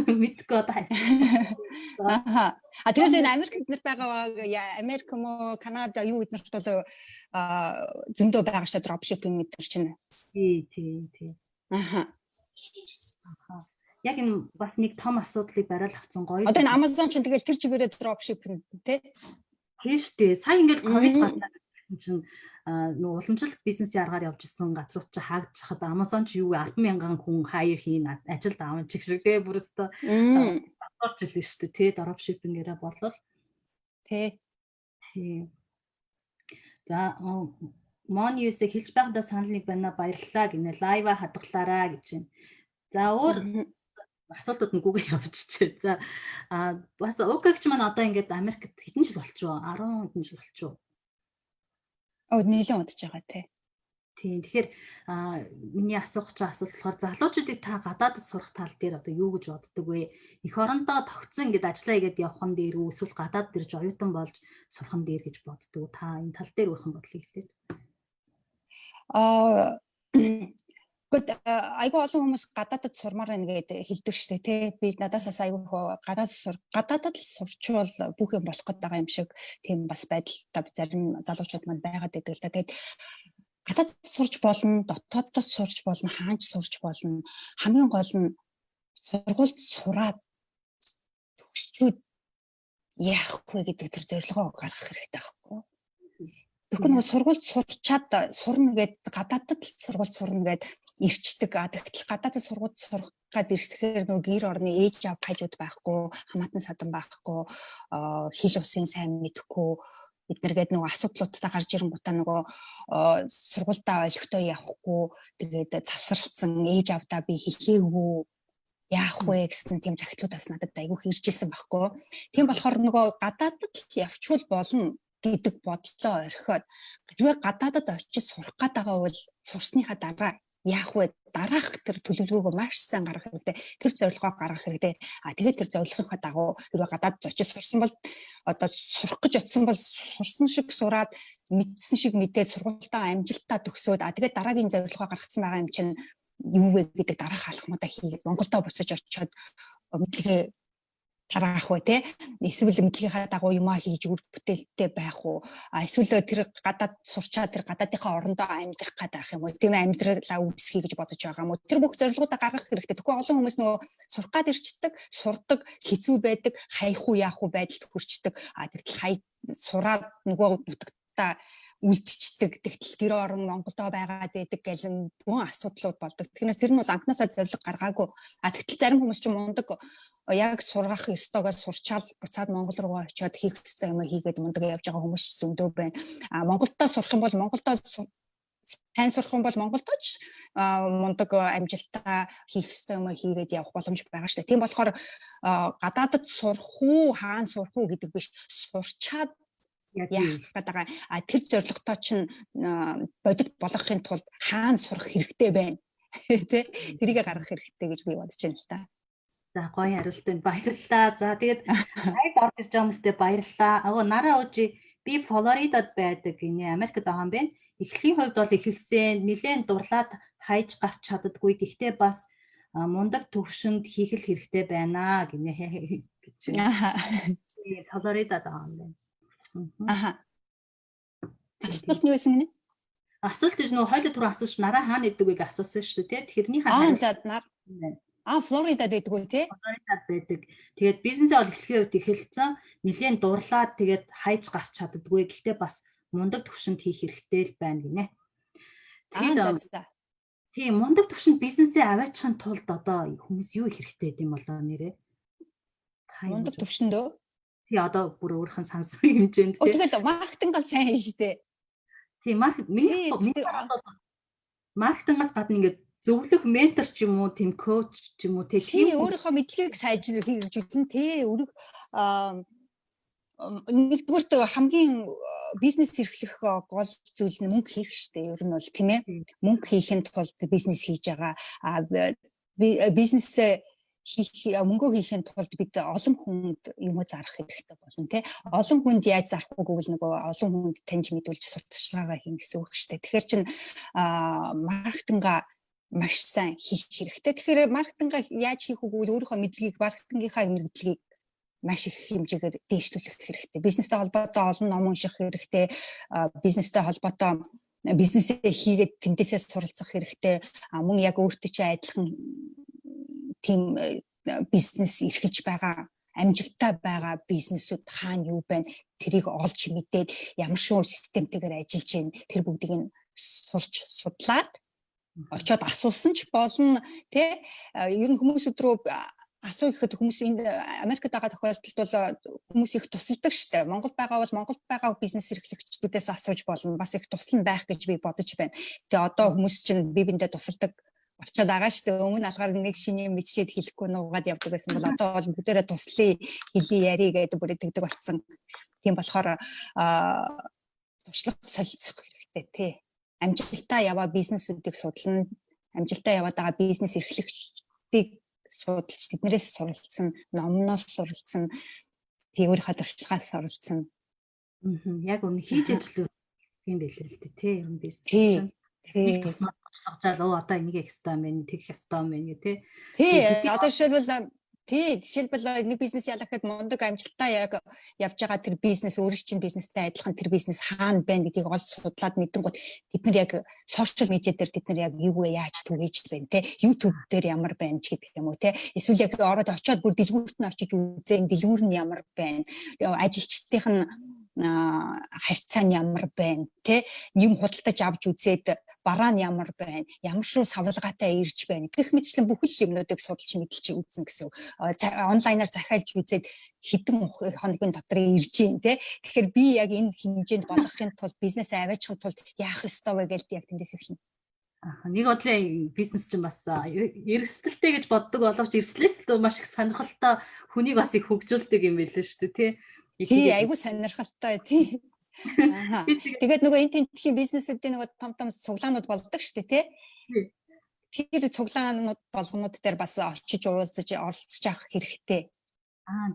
A: Мэдгүй одоо.
B: Тэрээс энэ Америкт нар байгаа Америк юм уу, Канада юу эднэрт бол зөндөө байгаа шүү dropshipping эднэр чинь.
A: Тий. Яг энэ бас нэг том асуудлыг барайл авсан гоё.
B: Одоо энэ Amazon чинь тэгэл тэр чигээрээ dropshipping тий.
A: Тийм шүү дээ. Сая ингээл ковид гараад гэсэн чинь нөгөө уламжлалт бизнесийн аргаар явж исэн газрууд чи хаагдж хахад Amazon ч юу 10,000 хүн хайр хийн ажилд аван чиг шиг тий бүрөөсөө батарч илэн шүү дээ тий dropshipping-ээрээ болол тий. За Monius-ийг хэлж байхдаа санал нэг байна баярлалаа гинэ лайва хадгалаараа гэж байна. За өөр асуултууд нь гүгээ явчихжээ. За бас ОК-ч маань одоо ингээд Америкт хэдэн жил болчихоо? 10 хэдэн жил болчихоо?
B: Нэлээд удаж байгаа тий.
A: Тэгэхээр миний асуух чинь асуулт болохоор залуучуудыг та гадаадд сурах тал дээр одоо юу гэж боддог вэ? Эх орондоо тогтсон ингээд ажиллаа хийгээд явхан дээр үү эсвэл гадаад дэрж оюутан болж сурхан дээр гэж боддог. Та энэ тал дээр өөрхөн бодлыг хэлээд.
B: Гэхдээ айгүй олон хүмүүс гадаадд сурмаар байна гэдэг хэлдэг штэ тий. Би надаасаас айгүй гадаадд сурчвал бүх юм болох гэдэг юм шиг тийм бас байдалтай зарим залуучууд манд байгаад байдаг л да. Тэгээд гадаадд сурч болно, дотоодд сурч болно, хаанч сурч болно. Хамгийн гол нь сургуульд сураад төгсчүүд яах вэ гэдэг тэр зорилгоо гаргах хэрэгтэй байхгүй. Тэгэхгүй нөгөө сургуульд сурчаад сурна гэдэг гадаадд сургуульд сурна гэдэг ирчдэг. Тэгтэл гадаадд сургуульд сурах гад ирсэхээр нөгөө гэр орны ээж аав хажууд байхгүй, хамаатан садан байхгүй, хил усын сайн мэдэхгүй эднэргээд нөгөө асуудлуудтай гарч ирэнгүүтээ нөгөө сургуультаа ойлгохтой явахгүй тэгээд завсарлцсан ээж аавдаа би хэлээгүй яах вэ гэсэн тийм захидлуудаас надад айгүй хэржсэн байхгүй. Тийм болохоор нөгөө гадаадд явчвал болно гэдэг бодлоо орхиод хэрвээ гадаадд очиж сурах гэдэг бол сурсныхаа дараа яах вэ? Дараах тэр төлөвлөгөөгөө маш сайн гаргах хэрэгтэй. Тэр зорилгоо гаргах хэрэгтэй. Тэгээд тэр зорилгынхаа дагуу хэрвээ гадаад очиж сурсан бол одоо сурах гэж очисон бол сурсан шиг сураад мэдсэн шиг мэдээд сургуультаа амжилттай төгсөөд тэгээд дараагийн зорилгоо гаргацсан байгаа юм чинь юу вэ гэдэг дараах алхмуудаа хийгээд Монголдо буцаж очиод мэдлэгээ тараах вэ те эсвэл мэдлэгийнхаа дагуу юмаа хийж үр бүтээлтэй байх уу эсвэл тэр гадаад сурчаад тэр гадаадынхаа орондоо амьдрах гэдэг байх юм уу тийм амьдралаа үүсгэе гэж бодож байгаа юм уу тэр бүх зорилгоудаа гаргах хэрэгтэй. Тэгэхгүй олон хүмүүс нөгөө сурах гад ирчдэг, сурдаг, хэцүү байдаг, хаях уу яах уу байдалд хүрчдэг. Тэгтэл хай сураад нөгөө нутагтаа үлдчихдэг. Тэгтэл гэр орон Монголдо байгаад байдаг гэл бүх асуудлууд болдог. Тэгэхээр тэр нь бол анханасаа зорилго гаргаагүй. Тэгтэл зарим хүмүүс ч мундаг яг сургах ёстойгоо сурчаал буцаад Монгол руу очиод хийх ёстой юм хийгээд мундаг явж байгаа хүмүүс ч зөндөө байна. Монголдо сурах юм бол Монголдо сайн сурах юм бол Монголдо ч мундаг амжилтаа хийх ёстой юм хийгээд явах боломж байгаа шүү дээ. Тийм болохоор гадаадд сурах уу, хаана сурах уу гэдэг биш. Сурчаад яах гэдэг. Тэр зорилготой чинь бодит болгохын тулд хаана сурах хэрэгтэй байна. Тэ тэрийг гаргах хэрэгтэй гэж би бодож байна л та.
A: За гоё хариултанд баярлалаа. За тэгээд лайв орж ирж байгаа хүмүүстээ баярлалаа. Нараа үжи би Флоридад байдаг гинэ. Америкт байгаа юм байна. Эхлэлийн хувьд бол эхэлсэн нэлээд дурлаад хайж гарч чаддаггүй. Гэхдээ бас мундаг төвшөнд хийх хэрэгтэй байна гинэ гэж. Флоридад байгаа юм байна.
B: Асуулт нь юу байсан гинэ?
A: Асуулт гэж нөгөө хоёул түрүү асууж нараа хаана идэг вэ гэж асуусан шүү дээ. Тэрнийхээ хариулт
B: Флоридад байдаг үү те?
A: Флоридад байдаг. Тэгээд бизнесээ бол эхлэхийн үед эхэлсэн. Нэлээд дурлаад тэгээд хайж гарч чаддаггүй. Гэхдээ бас мундаг төвшөнд хийх хэрэгтэй л байна гинэ. Тийм мундаг төвшөнд бизнесээ аваачихын тулд одоо хүмүүс юу их хэрэгтэй гэдэм болоо нэрээ.
B: Мундаг төвшөндөө?
A: Тий одоо бүр өөрхөн сансан хэмжээнд тий.
B: Тэгэл маркетингаас сайн шүү дээ.
A: Тийм маркетингаас гадна ингээд зөвлөх ментор ч юм уу, тийм коуч ч юм уу,
B: тийм өөрийнхөө мэдлэгийг сайжруулах хэрэгжүүлэн тий нэгдүгээр хамгийн бизнес эрхлэх гол зүйл нь мөнгө хийх шүү дээ. Ер нь бол тийм ээ. Мөнгө хийхин тулд бизнес хийж байгаа. Бизнесээ мөнгө хийхин тулд бид олон хүнд юм зарах хэрэгтэй болно тий. Олон хүнд яаж зарах вэ гэвэл нөгөө олон хүнд таньж мэдүүлж сурталчилгаагаа хийн гэсэн үг шүү дээ. Тэгэхээр чин маркетинга маш сайн хийх хэрэгтэй. Тэгэхээр маркетинга яаж хийх вэ гэвэл өөрийнхөө мэдлэгийг маркетингийнхаа мэдлэгийг маш их хэмжээгээр дээшлүүлэх хэрэгтэй. Бизнестэй холбоотой олон ном унших хэрэгтэй. Бизнестэй холбоотой бизнесээ хийгээд тэндээсээ суралцах хэрэгтэй. Мөн яг өөртөө чи адилхан тийм бизнес эрхэлж байгаа амжилттай байгаа бизнесүүд хаана юу байна тэрийг олж мэдээд ямар шоу системтэйгээр ажиллаж байна тэр бүгдийг нь сурч судлаад очоод асуусан ч болно тий ер нь хүмүүс өдрөө асуу ихэд хүмүүс энэ Америкт байгаа тохиолдолд бол хүмүүс их тусалдаг штэ. Монголд байгаа бол Монголд байгаа бизнес эрхлэгчдүүдээс асууж болно. Бас их туслан байх гэж би бодож байна. Тэгээ одоо хүмүүс чинь бие биендээ тусалдаг болчиход байгаа штэ. Өмнө алгаар нэг шинэ мэдчихэд хэлэхгүй нуугаад явдаг байсан бол одоо бол бүгдээрээ туслая, хэлий ярий гэдэг бүр тэгдэг болсон. Тийм болохоор туршлага солилцох хэрэгтэй тий. Амжилтаа яваа бизнесүүдийг судлана. Амжилтаа яваад байгаа бизнес эрхлэгчдийг судалж тэднэрээс суралцсан, номноос суралцсан, өөрийнхөө туршлагаас суралцсан.
A: Яг үнэ хийж ажиллах юм байлээ л дээ тий. Ер нь бизнес. Нэг
B: Тий.
A: тусмаа туршлагажаал одоо энийг хийх ёстой юм байна, тэгэх ёстой юм байна тий.
B: Одоо жишээлбэл нэг бизнес ялах гэхэд мундаг амжилтаа яг явж байгаа тэр бизнес өөрийн чинь бизнестэй адилхан тэр бизнес хаана байна гэдгийг олж судлаад мэдэнгүүт бид нар яг сошиал медиа дээр бид нар яг юу вэ яаж түгээж байна те YouTube дээр ямар байна ч гэдэг юм уу те эсвэл яг ороод очиод бүр дэлгүүрт нь очиж үзээ энэ дэлгүүр нь ямар байна ажилчдынх нь харьцаа нь ямар байна те юм худалдаж авч үзээд бараа нь ямар байна ямар шүү савлгаатай ирж байна гэх мэтчлэн бүхэл юмнуудыг судалж мэдлж үзэн гэсэн онлайнаар захиалж үзээд хэдэн хоногийн дотор ирж гин те тэгэхээр би яг энэ хэмжээнд болгохын тулд бизнес аваачихын тулд яах ёстой вэ гэж яг тэндээс эхэлнэ.
A: Нэг бодлын бизнес чинь бас эрсдэлтэй гэж боддог боловч эрслээс л маш их сонирхолтой хүнийг бас их хөгжүүлдэг юм байлээ шүү дээ
B: тий айгу сонирхолтой тий. Тэгээд нөгөө энэ тентхийн бизнесүүдийн нөгөө том цуглаанууд болдог шүү дээ тий. Тэр цуглаанууд болгонууд дээр бас очиж уулзаж оролцож авах хэрэгтэй.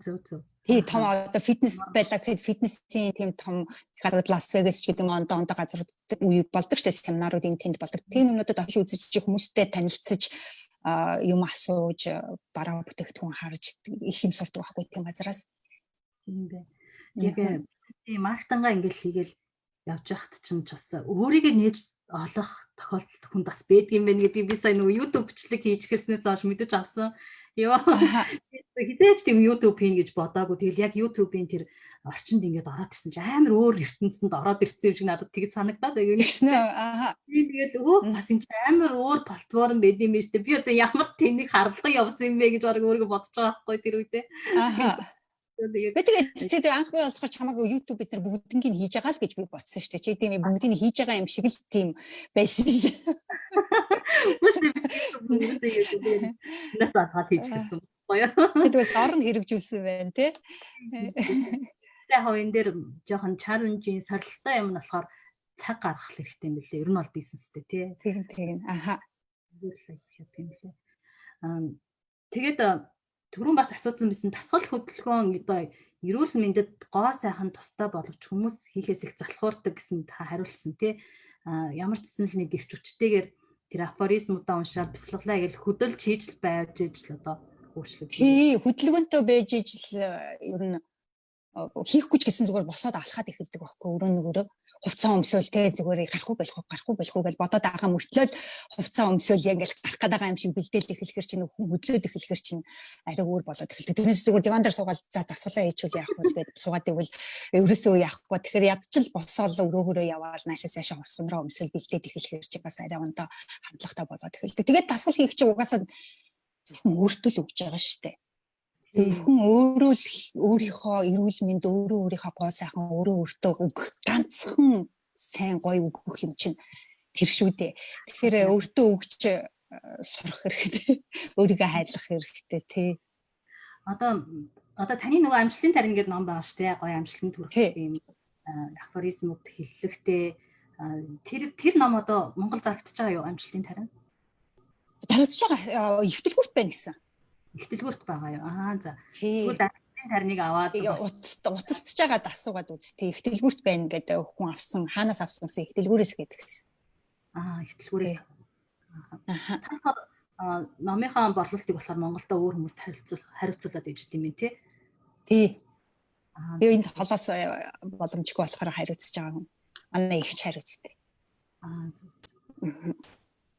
A: Зөв.
B: Тий том одоо фитнес байлаа гэхэд фитнесийн тийм том газрууд Лас Вегас ч гэдэг юм ондоо газрууд үе болдог шүү дээ семинарууд энэ тэнд болдог. Тийм юмнуудад очиж үзэж хүмүүстэй танилцаж юм асууж бараа бүтээгдэхүүн харж их юм сурдаг байхгүй тийм газраас.
A: Тийм бэ. Яг тийм маркетингаа ингээл хийгээл явж байхад чинь ч бас өөрийгөө нээж олох тохиолдол хүнд бас байдаг юм байна гэдгийг би сая нөгөө YouTube бичлэг хийж гэлснээс хойш мэдэж авсан. Хизээч тийм YouTube хийн гэж бодоагүй. Тэгэл яг YouTube-ийн тэр орчинд ингээд ороод ирсэн чинь амар өөр ертөнцид ороод ирсэн юм шиг надад тэгж санагдаад байгаа.
B: Тэгснэ.
A: Тэгээд бас энэ чинь амар өөр платформ байд юм биш үү? Би одоо ямар тэнийг харлага явсан юм бэ гэж бараг өөрийгөө бодож байгаа байхгүй тэр үедээ.
B: Тэгээд анх би болохоор чамаагүй YouTube бид нар бүгднийг хийж байгаа л гэж би бодсон шүү дээ. Чи тийм бүгдийг хийж байгаа юм шиг л тийм байсан шүү.
A: Нас хаад хийж гисэн гоё.
B: Тэгээд орн хэрэгжүүлсэн байна тий.
A: Яг энэ дээр жоохон чаленжийн сорилттой юм нь болохоор цаг гаргах хэрэгтэй юм билээ. Ер нь бол бизнестэй тий.
B: Тийм.
A: Тэгээд түрүүн бас асуусан байсан дасгал хөдөлгөөн одоо эрүүл мэндэд гоо сайхан тустай боловч хүмүүс хийхээс их залхуурдаг гэсэн та хариулсан тий. Ямар ч гэсэн л нэг гэрч хүчтэйгээр тэр афоризмудаа уншаад бяцлаглаа гэж хөдөлж хийж л байж ижил одоо өөрчлөлт.
B: Тий, хөдөлгөөнтэй байж ижил ер нь хийхгүй ч гэсэн зүгээр босоод алхаад эхэлдэг байхгүй өрөө нөгөөрөө хувцас өмсөөл те зүгээр гарахгүй болох гэж бодоод байгаа мөртлөө хувцас өмсөөл яг ингээл гарах гэдэг юм шиг бэлдээд эхлэхэр чинь хөдлөөд эхлэхэр чинь арай өөр болоод эхэлдэг. Тэрнээс зүгээр диван дээр суугаад за дасгалаа хийчихвэл яах вэ гэж суугаад ивэл ерөөсөө яахгүй. Тэгэхээр ядчил босоол өрөөгөрөө яваал наашаас яашаа хувцсанраа өмсөөл бэлдээд эхлэхэр чинь бас арай ондоо хандлагатай болоод эхэлдэг. Тэгээд дасгал хийх чинь угаасаа өөртөө л өгж байгаа шүү дээ. Хүн өөрөө л өөрийнхөө эрүүл мэнд өөрийнхөө гоо сайхан өөртөө өгөх ганцхан сайн гоё өгөх юм чинь тэр шүү дээ. Тэгэхээр өөртөө өгч сурах хэрэгтэй. Өөрийгөө хайрлах хэрэгтэй тий.
A: Одоо таны нөгөө амжилтын тарин гэдэг ном байгаа шүү дээ. Гоё амжилтанд хүрэх юм афоризмууд хэллэгтэй. Тэр ном одоо Монгол зарагдчихж байгаа юу амжилтын тарин?
B: Зарагдчихж байгаа их дэлгүүрт байна гэсэн.
A: Их дэлгүүрт байгаа юу? За. Тэгвэл амжилтын тариныг аваад
B: утасч байгаа асуугаад үз. Их дэлгүүрт байна гэдэг хүн авсан. Хаанаас авсан гэсэн их дэлгүүрээс гэдгсэн.
A: Их дэлгүүрээс. Номынхаа борлуулалтыг болохоор Монголдо өөр хүмүүст хариуцуулаад ижид юм тий.
B: Тий. Би энэ холоос боломжгүй болохоор хариуцж байгаа хүн. Манай ихч хариуцтай.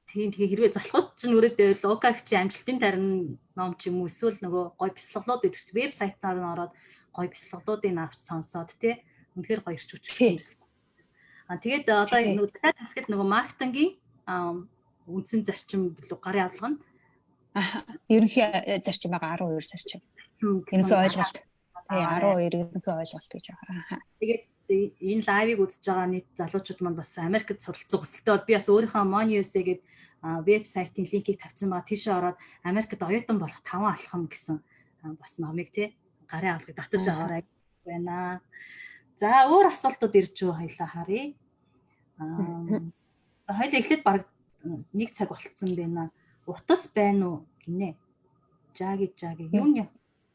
A: Тийм хэрвээ залхууд чинь өрөөдөө л ОК-гийн амжилтын тарин ном ч юм уу эсвэл нөгөө гой бяцлаглууд гэдэг чинь вебсайтаар нь ороод гой бяцлаглуудыг авч сонсоод тий үнэхээр гоё ирч хүч. Тэгээд одоо нөгөө дахиад хэлэхэд нөгөө маркетингийн үндсэн зарчим билүү гарын авалга нь
B: ерөнхий зарчим байгаа 12 зарчим. Ерөнхий ойлголт. Тий 12 ерөнхий ойлголт гэж байгаа.
A: Тэгээд энэ лайвыг үзэж байгаа нийт залуучууд манд бас Америкт суралцах хүсэлтэй бол би бас өөрийнхөө Money USA гэдэг вебсайтын линкийг тавьсан байгаа. Тийшээ ороод Америкт оюутан болох 5 алхам гэсэн бас номыг тий гарын авалгыг татаж аваарай байна. За өөр асуултууд ирж байгаа хоёлаа харъя. Хоёлаа эхлээд баг 1 цаг болцсон байна. Утас байна уу гинэ. Жаги юу нэ?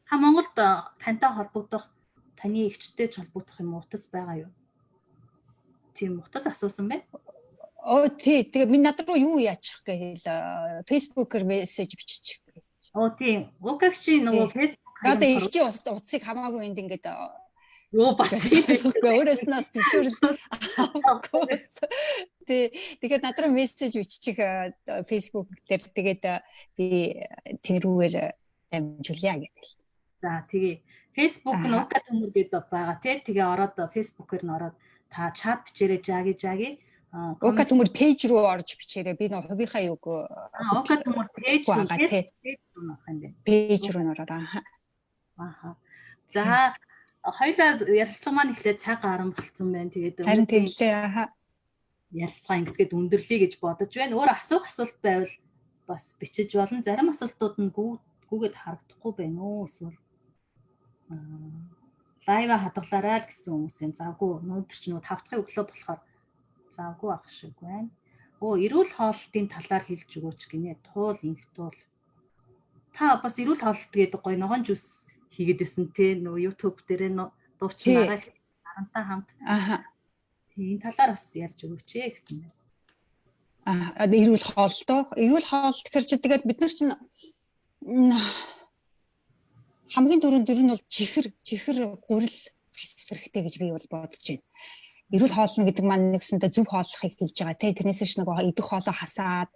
A: Та Монголд тантай холбогдох таны эгчтэй холбогдох юм утас байгаа юу? Тийм утас асуусан байна.
B: тэгээ минь над руу юу яачих гээл фэйсбүүкээр мессеж бичих.
A: Тийм. Укагчийн нөгөө Facebook
B: Одоо
A: харин
B: их чи утсыг хамаагүй энд ингээд
A: Юу бас
B: өөрөөснөөс төвчөрөл авахгүй. Тэгээд над руу мессеж бичих фэйсбүүк дээр тэгээд би тэрүүгээр дамжуулъя гэдэг.
A: За тэгээ Facebook нь Ука төмөр гэдэг байгаа тий. Тэгээ ороод Facebook-ээр нь ороод та чат бичээрэй жаги.
B: Ука төмөр пэйж руу орж бичээрэй. Би нэг хувийнхаа юг
A: Ука төмөр пэйж руу нөх юм байна.
B: Пэйж руу ороо.
A: Аха. За хоёлаа ярилцлага маань ихлээр цаг гарan болцсон байна. Тэгээд
B: харин тэглээ.
A: Ярилцлага ингэсгээд өндөрлөе гэж бодож байна. Өөр асуулт байвал бас бичиж болно. Зарим асуултууд нь гүүгээд харагдахгүй байна уу? Эсвэл лайва хадгалаарай л гэсэн хүмүүсийн завгүй өнөөдөр ч нөгөө 5 дахь өглөө болохоор завгүй ах шиг байна. Эрүүл хоолтын талаар хэлж өгөөч гинэ. Туул инх туул. Та бас эрүүл хоолт гэдэг гоё ногоон жуус хийгээдсэн те нөгөө YouTube дээр дуучин агаа харантай хамт. Тийм талаар бас ярьж өгөөч гэсэн байна.
B: Эрүүл хоолтоо. Эрүүл хоолт гэхэр чи тэгээд бид нар чинь хамгийн түрүүнд нь бол чихэр гурил хасах хэрэгтэй гэж би бол бодож байна. Эрүүл хоолно гэдэг маань нэгсэнтэй зөв хооллохыг хэлж байгаа те. Тэрнээс ч нөгөө идэх хоолоо хасаад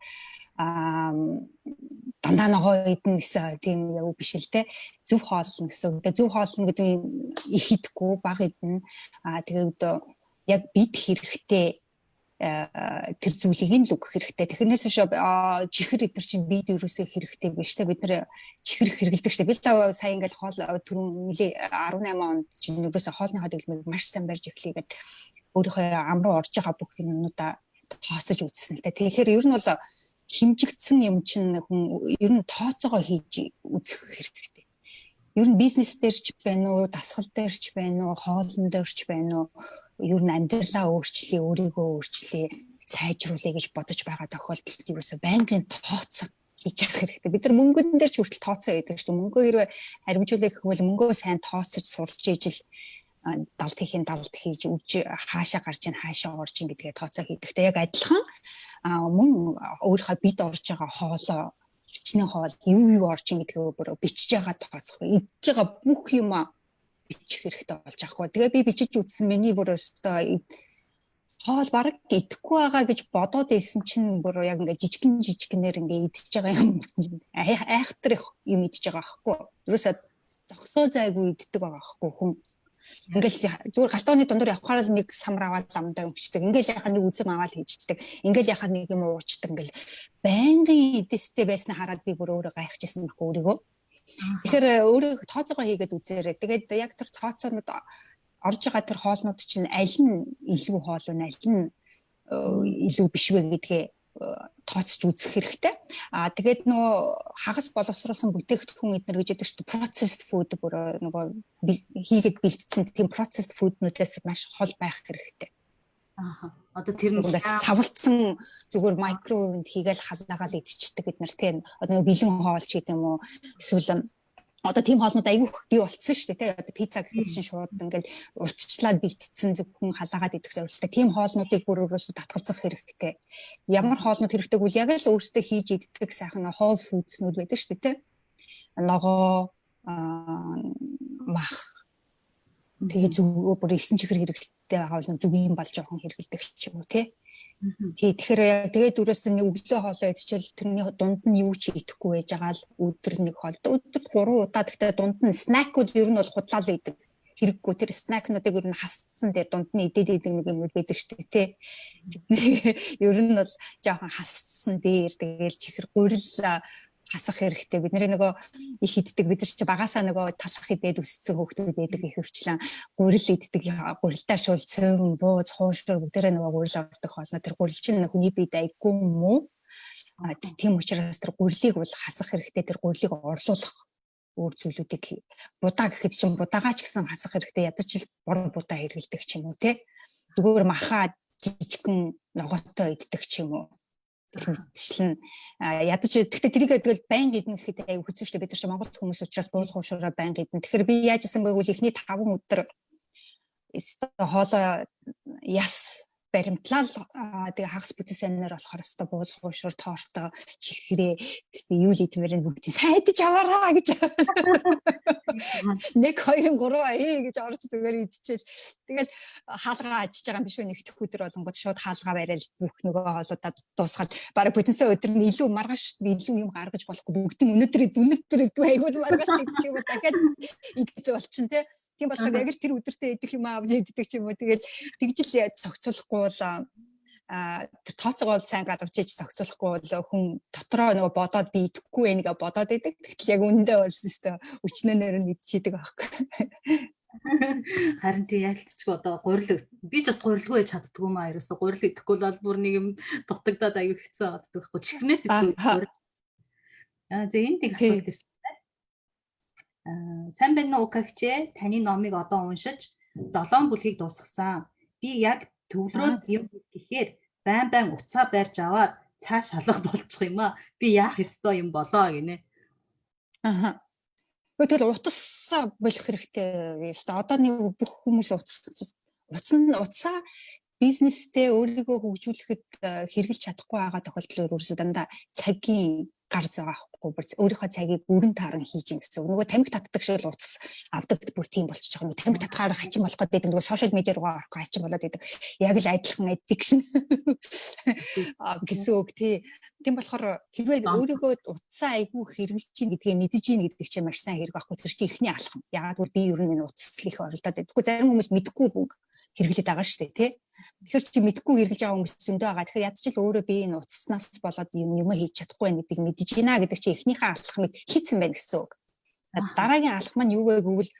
B: дандаа ногоо идэх гэсэн тийм яг биш л те. Зөв хоолно гэсэн. Тэгээд зөв хоолно гэдэг нь их идэхгүй бага идэнэ. Тэгээд яг бид хэрэгтэй тэр зүйлийг нь л өгөх хэрэгтэй. Тэрнээс чихэр эдгээр чинь бид ерөөсөө хэрэгтэй биш те. Бид нар чихэр хэрэгэлдэг штэ. Би л сая ингээл хоол түрүүн 18 онд чинь ерөөсөө хоолны хөдөлмөрийг маш сайн барьж эхлэе гэдэг өөрийнхөө ам руу орж байгаа бүх юмнуудаа тооцож үзсэн л те. Тэгэхээр ер нь бол хэмжигдсэн юм чинь хүн ер нь тооцоогоо хийж үзэх хэрэгтэй. Ер нь бизнес дээр ч байна уу, дасгал дээр ч байна уу, хоолн дээр ч байна уу, ер нь амьдралаа өөрчлөе, өөрийгөө өөрчлөе, сайжруулъя гэж бодож байгаа тохиолдолд ерөөсөө байнгын тооцоо хийж явах хэрэгтэй. Бид нар мөнгөн дээр ч хүртэл тооцоо хийдэг шүү дээ. Мөнгөө хэрвээ харимжуулах гэвэл мөнгөө сайн тооцож сурч ижил далд хийж үж хаашаа гарч ийн хаашаа орж ийн гэдгээ тооцоо хийдэгтэй яг адилхан мөн өөрийнхөө бид орж байгаа хоолоо хичнээн хоол юу орж ийн гэдгээ өөрөө бичиж байгаа тооцох идж байгаа бүх юм бичих хэрэгтэй болж байгаа хгүй. Тэгээ би бичиж үзсэн миний бүр өстой хоол бараг идэхгүй байгаа гэж бодоод байсан чинь бүр яг ингээ жижигнэр ингээ идчихэж байгаа юм айхтар юм идчихэж байгаа байхгүй. Ерөөсөө зогсоо зайгүй иддэг байгаа байхгүй хүн. Ингээл зүгээр галтооны дундуур явхаар л нэг самар аваад амдаа өнгөчдөг. Ингээл яхаа нэг үзэм аваад хийждэг. Ингээл яхаа нэг юм уучдаг. Ингээл байнгын идэстэй байснаа хараад би бүр өөрөө гайхажсэн байхгүй өөрийгөө. Тэгэхээр өөрөө тооцоогоо хийгээд үзээрэй. Тэгээд яг тэр тооцоонууд орж байгаа тэр хоолнууд чинь аль нь илүү хоол вэ, аль нь илүү биш вэ гэдгээ тооцож үзэх хэрэгтэй. Тэгээд нөгөө хагас боловсруулсан бүтээгдэхүүн эднэр гэж яддаг шүү дээ. Processed food бүр нөгөө хийгээд бэлдсэн тийм processed food-нуудаас маш хол байх хэрэгтэй.
A: Одоо тэр нь
B: савлцсан зүгээр микрововнд хийгээл халаагаал идчихдэг бид нар тийм. Одоо нөгөө бэлэн хоол ч гэдэг юм уу эсвэл одоо тийм хоолнууд айгүйх бий болцсон шүү дээ. Одоо пицца гэхэд чинь шууд ингээл урьдчилаад бэлтцсэн зөвхөн халаагаад идэх зорилготой. Тийм хоолнуудыг бүр өөрөөсөө татгалзах хэрэгтэй. Ямар хоолнууд хэрэгтэй вэ? Яг л өөрөөсөө хийж иддэг сайхан whole foods-нууд байдаг шүү дээ. Ногоо, мах. Тэгээ зүгээр бүр 9 чихэр хэрэгтэй байгаа бол зүгийн болж жоохон хэрэгэлдэг ч юм уу тий. Тэгэхээр тэгээд дөрөөс нэг өглөө хоолоо идчихэл тэрний дунд нь юу ч идэхгүй байж байгаа л өдөр нэг хоол. Өдөрт 3 удаа гэхдээ дунд нь снакууд ер нь бол худлаал идэг хэрэггүй. Тэр снакнуудыг ер нь хасцсан дээр дунд нь идээд нэг юмуд байдаг шүү дээ тий. Ер нь бол жоохон хасцсан дээр тэгээл чихэр гурил хасах хэрэгтэй. Бидний нөгөө их иддэг бид нар чи багасаа нөгөө талах идээд өссөн хүүхдүүд байдаг их хөвчлэн гурил иддэг гурилтаа шул цөөн бууз хуушур бүгдээрээ нөгөө гурил ордог хоолно тэр гурил чинь хүний бие дайггүй юм уу? Тийм учраас тэр гурилыг бол хасах хэрэгтэй. Тэр гурилыг орлуулах өөр зүйлүүдийг будаа гэхэд чинь будаагаа ч гэсэн хасах хэрэгтэй. Ядаж л бор будаа хэрэгэлдэг ч юм уу те. Зүгээр махаа жижигхэн ногоотой иддэг ч юм уу. Мэтчлэн ядаж тэгтээ тэрийг тэгэл байнга идэх гэхэд аяг хүчтэй шүү дээ. Бид нар ч Монгол хүмүүс учраас бууз хуушураа байнга идэн. Тэгэхээр би яаж исэн бэ гэвэл эхний 5 өдөр хоолоо яс баримтлал тэгээ хагас бүтэн сайнаар болохоор өстой бууз хуушур тоортой чихрээ өстой юу л идмэрэн бүгдийг сайдаж аваараа гэж нэг 2 3 гэж орж зүгээр идчихэл тэгэл хаалгаа ажиж байгаа юм биш үү нэгдэх өдөр болонгод шууд хаалгаа барайл бүх нөгөө хоолуудаа дуусгаад бараг бүтэнсээ өдөр нь илүү маргааш илүү юм гаргаж болохгүй бүгдэн өнөөдөр айгуул маргааш идчих юм дахиад идэх болчин тийм болохоор яг л тэр өдөртөө идэх юм авч иддэг ч юм уу тэгэл тэгжил зохицуулахгүй бол тэр тооцоогоо сайн гаргаж иж зохицуулахгүй бол хүн дотроо нөгөө бодоод би идэхгүй байх нэгэ бодоод идэг. Тэгтэл яг үндэ бол өстой өчнөөнөр нь идчихийдэг аахгүй.
A: Харин тий ялтчгүй одоо гурил би ч бас гурилгүй яж чаддгүй маа ерөөсө гурил идэхгүй бол бүр нэг юм дутагдаад аюу хэцүү аваад байхгүй чихнээс идэхгүй. За энэ нэг асуулт ирсэн. Сайн байна уу Укагчээ таны номыг одоо уншиж 7 бүлгийг дуусгасан. Би яг төвлөрөөд юм гэхээр байн уцаа барьж аваад цааш халах болчих юм аа. Би яах ёстой юм болоо гинэ.
B: Тэр утас болох хэрэгтэй. Одоо нэг бүх хүмүүс уцаа бизнестэй өөрийгөө хөгжүүлэхэд хэрэгжилж чадахгүй байгаа тохиолдол өөрөөсөө дандаа цагийн гар зав авахгүй бүр өөрийнхөө цагийг бүрэн тааран хийж ин гэсэн. Нөгөө тамхи татдаг шиг л утас авдаг бүр тийм болчихж байгаа. Нөгөө тамхи татхаар хачин болох гэдэг нөгөө сошиал медиа руу орохгүй хачин болоод байдаг. Яг л адилхан addiction гэсэн үг тий. Тийм болохоор хэрвээ өөрийгөө утсаа айгүй хэрэгжилж ин гэдгээ мэдэж ин гэдэг чинь маш сайн хэрэг байхгүй. Тэр чинь ихний алхам. Яагаад гэвэл би ер нь энэ утас их оролдоод байдаггүй. Зарим хүмүүс мэдгүй хэрэглээд байгаа шүү дээ тий. Тэгэхээр чи мэдгүй хэрэглэж байгаа хүмүүс зөндөө байгаа. Тэгэхээр ядчил өөрөө би энэ утаснаас болоод юм хийж чадахгүй байх гэдгийг мэдэж гинэ гэдэг чи эхнийхээ алхмыг хийцэн байна гэсэн үг. Дараагийн алхам нь юу вэ гэвэл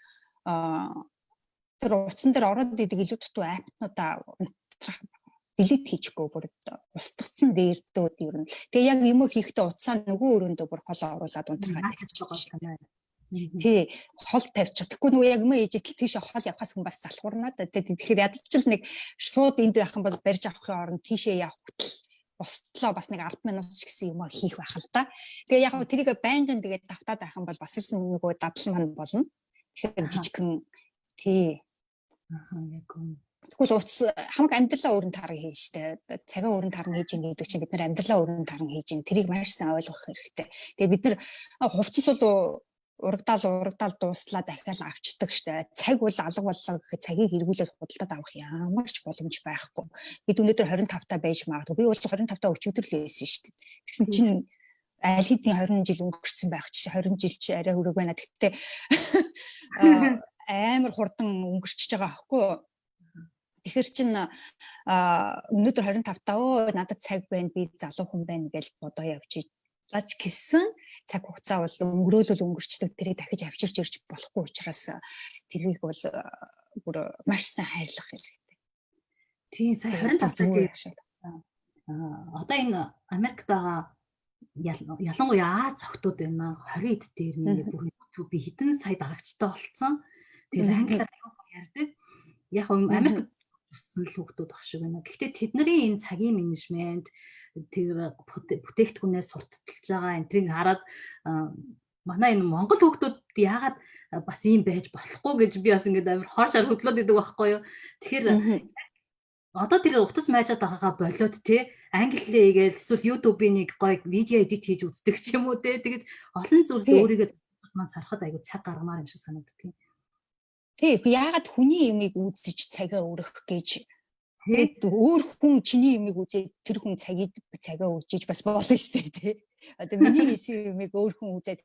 B: тэр утсан дээр ороод идэг илүү дутуу апнуудаа delete хийчихгүй бүр устгацсан дээрдүүд ер нь. Тэгээ яг юм хийхдээ утсаа нөгөө өрөөндөө бүр холоо оруулаад унтрахад тавьчихсан. Тий, хол тавьчих. Тэгэхгүй нөгөө яг юм ээж тийшээ хол явахаас хүн бас залхуурнаад. Тэгэхээр ядчил нэг шууд энд байх юм бол барьж авахын оронд тийшээ явах бостлоо бас нэг 10 минут ч гэсэн юм хийх байх л да. Тэгээ яг тэрийг байнгын тэгээд давтаад байх юм бол бас л нөгөө дадлан мань болно. Тэгэхээр жижигхэн тий.
A: Яг үнэ.
B: Тэгвэл утас хамаг амьдралаа өөрөнд таран хийн штэ. Цагаа өөрөнд таран хийж ин гэдэг чинь бид нар амьдралаа өөрөнд таран хийж ин тэрийг маш сайн ойлгох хэрэгтэй. Тэгээ бид нар хувцас бол урагдаал дууслаа дахиад авчдаг штэ. Цаг бол алга боллоо гэхэд цагийг эргүүлээд худалдаад авах ямар ч боломж байхгүй. Бид өнөөдөр 25 та байж магадгүй. Би бол 25 та өчигдөр л байсан штэ. Тэгсэн чинь аль хэдийн 20 жил өнгөрцөн байх чи 20 жил чи арай хүрэг байна. Тэгтээ амар хурдан өнгөрчихөж байгаа аахгүй. Тэгэхээр чин өнөөдөр 25 та надад цаг байна би залуу хүн байна гэж бодоо явж лаж гисэн цаг хугацаа бол өнгөрөөлөл өнгөрчдөг тэрийг дахиж авчирч ирж болохгүй учраас тэрийг бол бүр маш сайн хайрлах хэрэгтэй.
A: Тийм сая 20 цаг одоо энэ Америкт байгаа ялангуяа Аз охтууд байна 20 эд дээр нэг бүр би хэдэн сая дагагчтай болцсон. Тэгээд англиар ярьдаг. Яг Америк өссөн л хүүхдүүд баг шиг байна. Гэхдээ тэдний энэ цагийн менежмент тэр бүтээгдэхүүнээс сурталчилж байгаа энтрийг хараад манай энэ Монгол хүүхдүүд яагаад бас ийм байж болохгүй гэж би бас ингээд амар хоошоор хөдлөөд идэг байхгүй юу. Тэгэхээр одоо тэр утас майжаад байгаагаа болоод те англи хэлээр эсвэл YouTube-ийн нэг гоё видео эдит хийж үздэг ч юм уу те. Тэгээд олон зүйл өөрийгөө маань сарахад айгу цаг гаргамаар юм шиг санагддаг.
B: Тэг яагаад хүний юмыг үзэж цагаа өрөх гэж тэгээд өөр хүн чиний юмыг үзээд тэр хүн цагаа үржиж бас болно шүү дээ тий. Одоо миний хийсэн юмыг өөр хүн үзээд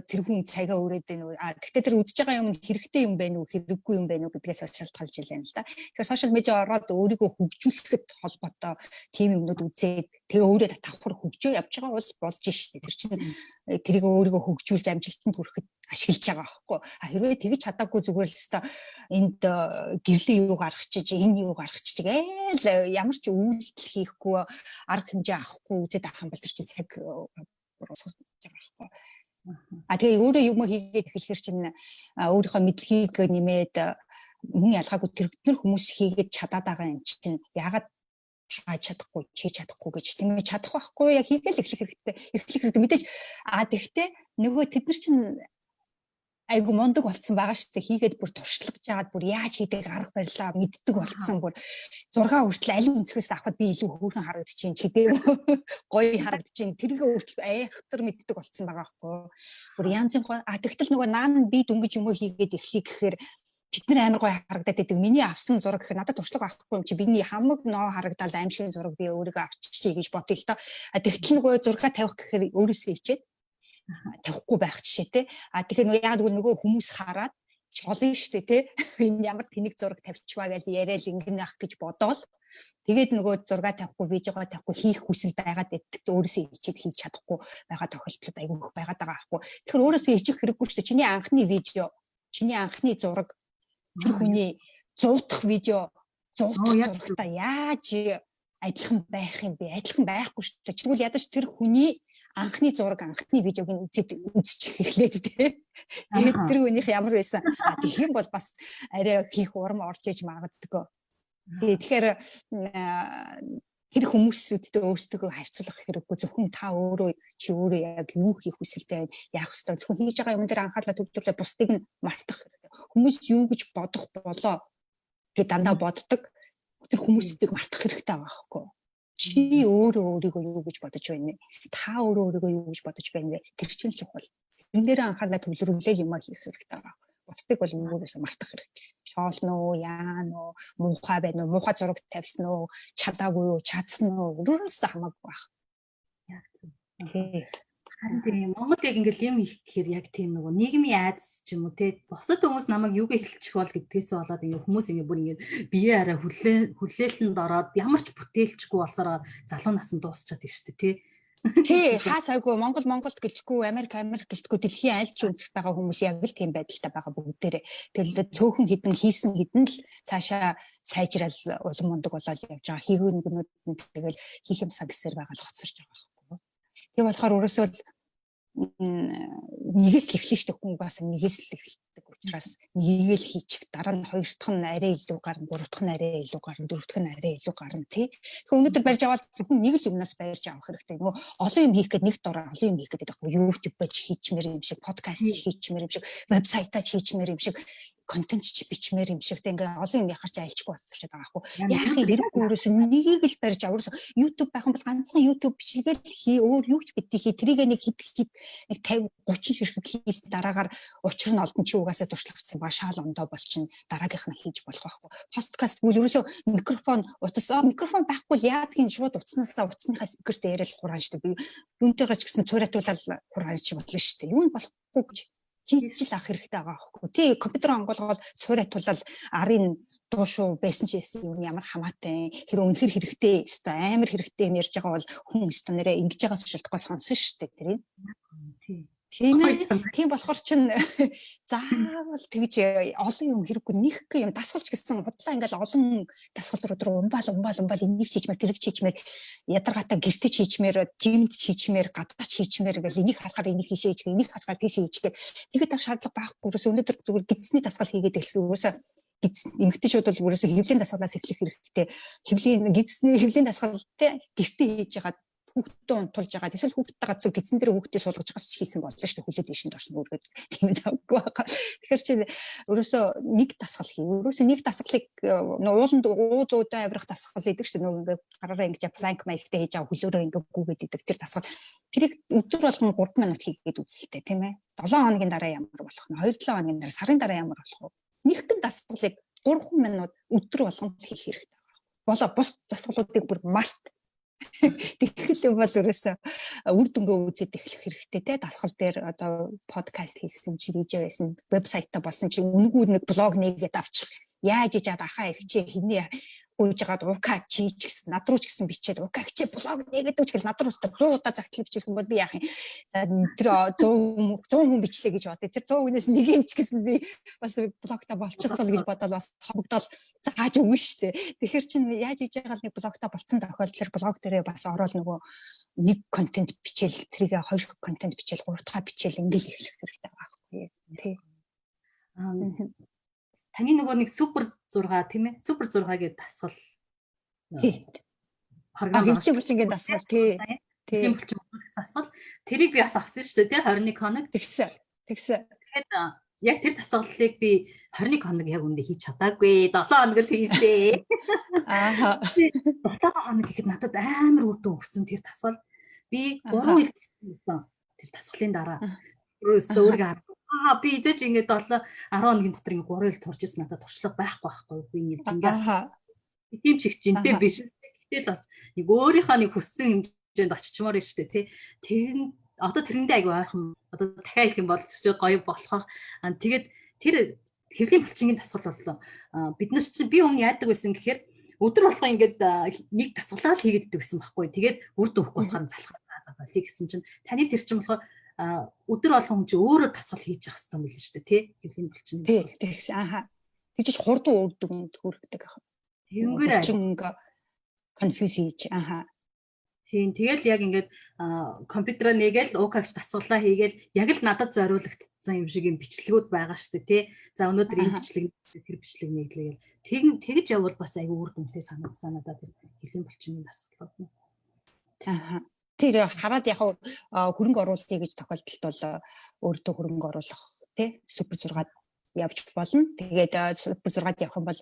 B: тэр хүн цагаа өрөөд байна уу? Гэхдээ тэр үзэж байгаа юм хэрэгтэй юм байна уу, хэрэггүй юм байна уу гэдгээс шалтгаалж илээ л да. Тэгэхээр сошиал медиа ороод өөрийгөө хөгжүүлэхэд холбоотой тийм юмнууд үзээд тэгээ өөрөө давхар хөгжөө явж байгаа бол болж шүү дээ. Тэр чинь тэрийг өөрийгөө хөгжүүлж амжилтанд хүрэхэд ашиглаж байгаа байхгүй. Хэрвээ тэгж чадаагүй зүгээр л өстой энд гэрлийн юу гаргачих, энэ юу гаргачих гээл ямар ч үйлдэл хийхгүй арга хэмжээ авахгүй үзээд авах юм бол тэр чинь цаг урсгаж байгаа байхгүй. Тэгээ өөрөө юм хийгээд эхлэхэр чинь өөрийнхөө мэдлэгийг нэмээд мөн ялгаагүй тэр хүмүүс хийгээд чадаад байгаа юм чинь ягаад тааж чадахгүй, хийж чадахгүй гэж тийм ээ чадах байхгүй яг хийгээл эхлэх хэрэгтэй. Эхлэх хэрэгтэй мэдээж тэгтээ нөгөө тэд нар чинь айгу мундаг болцсон байгаа шүү дээ. Хийгээд бүр туршлагаж жагаад бүр яаж хийдэг арга барилаа мэддэг болцсон бүр зураг хүртэл аль өнцгөөс авахд би илүү хөөрхөн харагдчихээн ч гэдэг гоё харагдчихээн. Тэргээ хүртэл айхтар мэддэг болцсон байгаа байхгүй. Бүр янзын гоё. Тэгтэл нөгөө наан би дүнгиж юм уу хийгээд эхлэе гэхээр бид нар амар гоё харагдаад байдаг. Миний авсан зураг гэхээр надад туршлага авахгүй юм чи биний хамаг ноо харагдаад аимшигын зураг би өөрийгөө авчиж гэж бодъё л доо. Тэгтэл нөгөө зураг тавих гэхээр өөрөөсөө хичээд тавихгүй байх жишээ те. Тэгэхээр яг нөгөө хүмүүс хараад чолно штэ те. Энэ ямар тэнэг зураг тавьчихваа гэж яриад ингэнэ ах гэж бодоол. Тэгээд нөгөө зураг тавихгүй, видеого тавихгүй хийх хүсэл байгаад байдаг. Өөрөөсөө хичээд хийж чадахгүй байгаа тохиолдлууд айгүй их байгаад байгаа аахгүй. Тэгэхээр өөрөөсөө хичих хэрэггүй штэ. Чиний анхны видео, чиний анхны зураг тэр хүний зуутах видео, зуутах зурагтай яаж адилхан байх юм бэ? Адилхан байхгүй штэ. Тэгвэл ядаж тэр хүний анхны зураг, анхны видеог үзчих эхлээд тий. Тэгээд тэр хүнийх ямар байсан? Тэгэх юм бол бас арай хийх урам орж иж магадгүй. Тэгэхээр тэр хүмүүсүүдтэй өөрсдөө харьцуулах хэрэггүй. Зөвхөн та өөрөө чи өөрөө яг юу хийх хүсэлтэй яах ёстой. Зөвхөн хийж байгаа юм дээр анхаарлаа төвлөрүүлээ бусдыг нь мартах хэрэгтэй. Хүмүүс юу гэж бодох болоо гэж дандаа боддог. Тэр хүмүүсийг мартах хэрэгтэй байгаа байхгүй. Чи өөрийгөө юу гэж бодож байна вэ? Та өөрийгөө юу гэж бодож байна вэ? Тэр чинь чухал. Энэ дээр анхаарлаа төвлөрүүлээ юм хийх хэрэгтэй байна. Бусдыг бол өөрөөс мартах хэрэгтэй. Шоолно уу, яана уу, муухай байна уу, муухай зураг тавьсан уу, чадаагүй юу, чадсан уу, өөрөөс хамаагүй байх.
A: Яг зөв. Харин тийм Монгол яг ингээл юм их гэхээр яг тийм нөгөө нийгмийн айдас ч юм уу те бусад хүмүүс намайг юуг эхэлчих бол гэдгээс болоод ингээ хүмүүс ингээ бүр ингээ бие арай хүлээлтэнд ороод ямар ч бүтээлчгүй болсороо залуу насанд дуусчаад тийм шүү дээ
B: тий хаасаагүй Монголд гэлжгүй Америк гэлжгүй дэлхийн аль ч үндэстэй байгаа хүмүүс яг л тийм байдалтай байгаа бүгдээрээ тэгэл цөөхөн хідэн хийсэн хідэн л цаашаа сайжрал улам мундаг болоод явж байгаа хийгүүн гүнүүд нь тэгэл хийх юмсаа гэсээр байгаа л хоцорч байгаа байхгүй. Тэгээ болохоор өөрөөсөө нэгээс л эхлэн штэ хүмүүгээс нэгээс л эхэлдэг учраас нэгийг л хийчих дараа нь хоёр дахь нь арай илүү гарна гурав дахь нь арай илүү гарна дөрөв дахь нь арай илүү гарна тий. Тэгэхээр өнөөдөр барьж аваад зөвхөн нэг л юмнаас барьж авах хэрэгтэй. Нөгөө олон юм хийх гээд нэг дороо олон юм хийх гээд байхгүй YouTube-д хийчмээр юм шиг подкаст хийчмээр юм шиг вебсайтаа хийчмээр юм шиг контент ч бичмээр юм шигтэй ингээ олон юм яхаж айлчгүй болчиход байгаа байхгүй. Яахын хэрэггүй өөрөөс нэгийг л барьж аваад YouTube байх юм бол ганцхан YouTube бичлэгээр хий өөр юу ч битгий хий тэрийг нэг хэд нэг 50 30 ширхэг хийсэн дараагаар учир нь олдон чи угаасаа туршлагацсан ба шаал ондоо болчин дараагийнх нь хийж болох байхгүй. Подкаст бол ерөөсөө микрофон микрофон байхгүй л яадгийн шууд утаснасаа утасныхаа спикерт яриад хураан штэ би юунтэйгээ ч гэсэн цуурайтуулаад хураан чи бодлоо штэ. Юу нь болохгүй гэж хийж л ах хэрэгтэй байгаа байхгүй. Тий компьютер онгоолгоод цуурайтуулаад арын дуушуу байсан ч гэсэн юу ямар хамаатай хэрэг үнэхэр хэрэгтэй өстой амар хэрэгтэй юм ярьж байгаа бол хүн өстой нэрээ ингэж байгаа цогцолтгоо сонсон шүү дээ тэрийг. Тийм болохоор чин заавал тэгж олон юм хэрэггүй нэг юм дасгалч гэсэн бодлоо ингээл олон дасгал руу умбал энийг чийчмээр тэрэг чийчмээр ядаргаатай гэртэ чийчмээр жимд чийчмээр гадаач хийчмээр ингээл энийг харахаар энийг хийшээж энийг хачгаар тийш хийчихээ тэгээд так шаардлага байхгүй ерөөсөө өнөөдөр зүгээр гидсний дасгал хийгээд эхлэх ерөөсөө эмэгтэйчүүд бол ерөөсөө хөвлийн дасгалаас эхлэх хэрэгтэй хөвлийн дасгалтай гэртэ хийж байгаа хүүхдээ унтуулж байгаа. Эсвэл хүүхдтэй газар гидсэн дээр хүүхдээ суулгаж байгаас ч хийсэн боллоо шүү дээ. Хүлээд дэшин дорсон үргээд тийм завгүй байгаа. Тэгэхээр чи ерөөсөө нэг дасгал хий. Ерөөсөө нэг дасгалыг ууланд уулуудаа авирах дасгал гэдэг шүү дээ. Нөгөө гараараа ингэж планк маягтай хийж аваа хөлөөрөө ингэ гүгээд идэг тэр дасгал. Тэрийг өдөр болгон 3 минут хийгээд үзэлтэй тийм ээ. 7 хоногийн дараа ямар болох нь 2-7 хоногийн дараа сарын дараа ямар болох вэ? Нэгэн дасгалыг 3 минут өдөр болгон хийх хэрэгтэй байна. Бус дасгалуудыг бүр март тэгэхээр бол ерөөсөө үр дүнгээ үзээд эхлэх хэрэгтэй те дасгал дээр одоо подкаст хийсэн чи видео хийсэн вебсайтаа болсон чи үнгүү нэг блог нэгээд авчих яаж ижаад ахаа ихчээ хинээ гүйж байгаад уука чи ч гэсэн над руу ч гэсэн бичээд уука чи блог нэгээд үчгэл над руу өстө 100 удаа загтлыг бичих юм бол би яах юм за тэр 100 хүн бичлээ гэж бодъё тэр 100 хүнээс нэг юм ч гэсэн би бас блогта болчихсон гэж бодоод бас хогдол зааж өгнө штэ тэгэхээр чин яаж иж байгаа нэг блогта болцсон тохиолдолд блог дээрээ бас ороод нөгөө нэг контент бичээл тэрийг 2 контент бичээл 3 дахь бичээл ингээл эхлэх хэрэгтэй байгаа байхгүй тий
A: таны нөгөө нэг супер 6 тийм ээ супер 6 гэдэг дасгал
B: хэмжээ булчингийн дасгал тий
A: булчин дасгал тэрийг би бас авсан шүү дээ тий 21 хоног
B: тэгсэн
A: тэгэхээр Яг тэр дасгалыг би 21 хоног яг үндэ хийж чадаагүй. 7 хоног л хийсээ.
B: Аа.
A: 7 хоног гэхэд надад амар үр дүн өгсөн тэр дасгал. Би 3 жил хийсэн тэр дасгалын дараа. Өөрөөсөө өөрийгөө би эзэж ингээд 10 хоногийн дотор ингээд 3 жил турж ирсэн надад туршлага байхгүй. Би ингээд ингээд тийм ч их жинтэй биш. Гэтэл бас нэг өөрийнхөө нэг хүссэн хэмжээнд очичмоор нь штэ тий. Одоо тэрэндээ айгүй ойрхон одоо дахиад их юм бол ч гоё болохоо. Тэгээд тэр хэвлийн булчингийн дасгал боллоо. Бид нар чинь би өмнө яадаг байсан гэхээр өдөр болгоо ингээд нэг дасгалаа л хийгээд идэгсэн байхгүй. Тэгээд үр дүн өгөхгүй болохоор залхаа заавал хийгсэн чинь таны тэр чинь болохоор өдөр болгон чи өөрөө дасгал хийж явах хэрэгтэй юм биш үү тий. Хэвлийн булчин.
B: Тэгсэн. Тэгж хурдан үр дүн төрөгдөг.
A: Тэнгэр
B: конфьюз хийж.
A: Тийм тэгэл яг ингээд компьютераа нэгээл УК-г дасгалаа хийгээл яг л надад зориулагдсан юм шиг юм бичлэгүүд байгаа шүү дээ тий. За өнөөдөр энэ бичлэг тэр бичлэг нэглэгээл тэгж явбал бас айгүй үр дүнтэй санагдсан надад тэр хэвлийн булчингийн дасгалууд нь.
B: Тэр хараад яг хөрөнгө оруулалтыг гэж тохиолдолд бол өөртөө хөрөнгө оруулах тий супер 6-ад явж болно. Тэгээд супер 6-ад явах юм бол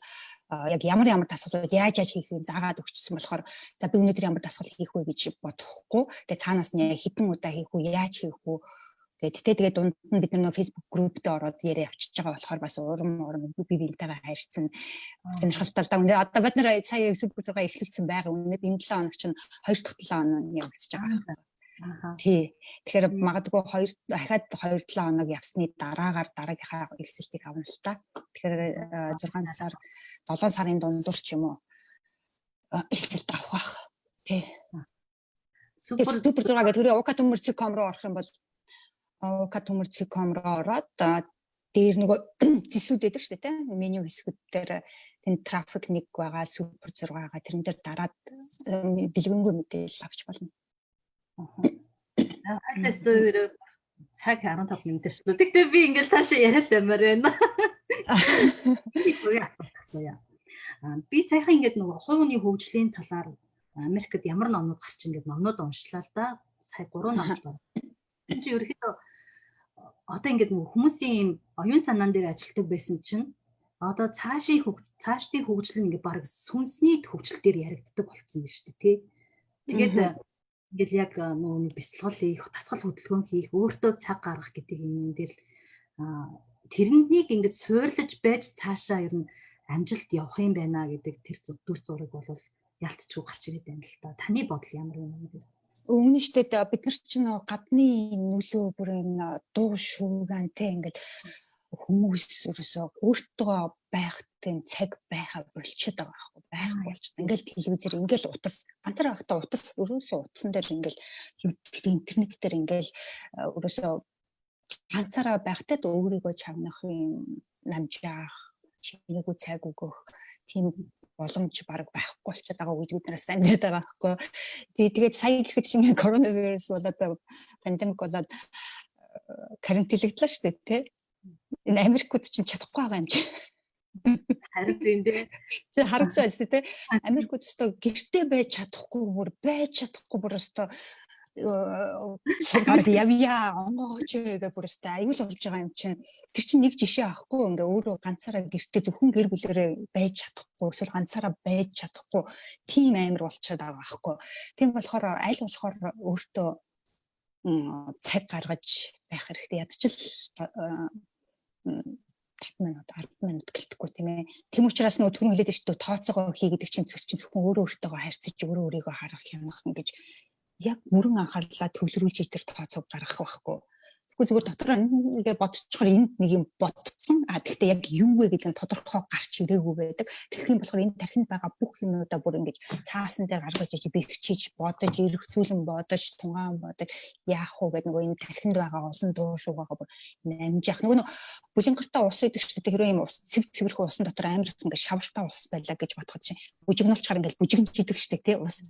B: яг ямар дасгалууд яаж хийхийг заагаад өгчсөн болохоор за би өнөөдөр ямар дасгал хийх вэ гэж бодохгүй. Тэгээд цаанаас нь хэдэн удаа хийх үү, яаж хийх үү тэгээд дунд нь бид нар Facebook групптэй ороод яриа авчиж байгаа болохоор бас урам би бинтайгаа хайрцсан сонирхолтой л да. Одоо бид нар сая супер 6 эхлүүлсэн байгаа. Өнөөдөр энэ 7 хоног чинь 2 дахь 7 хоног явагдаж байгаа. Тий. Тэгэхээр магадгүй дахиад 2-7 хоног явсны дараагаар дараагийнхаа элсэлтийг авна л та. Тэгэхээр 6 сар 7 сарын дундуур ч юм уу элсэлт авах бах. Тий. Супер 6 гэдэг тэр ukatumurc.com руу орох юм бол ukatumurc.com руу ороод дээр нөгөө зэсүүд байдаг шүү дээ. Меню хэсгүүд дээр тэнд трафик нэг байгаа, супер 6-га тэрэн дээр дараад бэлгэнгүй мэдээлэл авч болно.
A: Хайтас дээр цаг 15 минут шүү. Тэгтээ би ингээл цаашаа яриад юмар байна. Би саяхан ингээд нөгөө хувийн хөгжлийн талаар Америкт ямар номнууд гарч ингээд номнууд уншлаа л да. Сая 3 ном байна. Энд чинь ерөөхдөө одоо ингээд нөгөө хүмүүсийн оюун санаан дээр ажилладаг байсан чинь одоо цаашдын хөгжил нь ингээд баг сүнсний хөгжил дээр яригддаг болцсон байна шүү дээ тий. Тэгээд ингээд яг нөгөө бясалгал хийх, дасгал хөдөлгөөн хийх, өөртөө цаг гаргах гэдэг юм дээр тэрнийг ингээд суурлаж байж цаашаа ер нь амжилт явах юм байна гэдэг тэр дүр зураг бол ялтчгүй гарч ирээд байна л да. Таны бодол ямар вэ нэр?
B: Өмнө нь штэ бид нар чинь гадны нөлөө бүр энэ дуу шуугантэй ингээд хүмүүс ерөөсөө өөртөө байхтай цаг байха болчиход байгаа байхгүй байхгүй болчиход ингээл телевизээр ингээл утас ганцаар байхдаа утас ерөөсөө утсан дээр ингээл интернет дээр ингээл ерөөсөө ганцаараа байхдаа өөрийгөө чавнах юм намжаах чинээгүй цаг өгөх тийм боломж баг байхгүй болчиход байгаа үед бид нараас амьдраад байгаа байхгүй. Тэгээд сая гэхэд чинь коронавирус болоод пандемик болоод карантинлэгдлээ шүү дээ тий. Энэ Америкууд чинь чадахгүй байгаа юм чи.
A: Харин тийм дээ.
B: Чи харж байгаа шүү дээ. Америкууд өстой гэртээ байж чадахгүй бүр өстой баг явьяа онгоогч гэх бүр өстой аюул болж байгаа юм чинь. Тэр чинь нэг жишээ авахгүй ингээ өөрөө ганцаараа гэртээ зөвхөн гэр бүлэрээ байж чадахгүй эсвэл ганцаараа байж чадахгүй тийм амар болчиход байгаа байхгүй. Тийм болохоор аль болохоор өөртөө цаг гаргаж байх хэрэгтэй. Ядчил 10 минут 10 минут гэлтэхгүй тийм ээ. Тийм учраас нөгөө түрүүн хэлээд шүү дээ тооцоогоо хийгээд чинь зөвхөн өөртөө харьцаж өөрийгөө харах хянах ингэж яг бүрэн анхаарлаа төвлөрүүлж тэр тооцоог гаргах байхгүй. Тэгвэл зүгээр дотор ингээд бодчихоор энд нэг юм ботцсон. Тэгтээ яг юу вэ гэдэг нь тодорхой гарч ирээгүй байдаг. Тэгэх юм болохоор энэ тархинд байгаа бүх юмудаа бүр ингээд цаасан дээр гаргаж иж бэрхжиж бодож, эргэцүүлэн бодож, тунгаан бодож яах вэ гэдэг нөгөө энэ тархинд байгаа усан дуу шуугаа бүр намжих. Нөгөө бүлэнгэртээ ус идэг шүү дээ. Тэр юм ус цэвэрхэн усан дотор амар их ингээд шавартай ус байлаа гэж бодоход чинь бүжигнүүлчихаар ингээд бүжигнж идэг шүү дээ тий ус.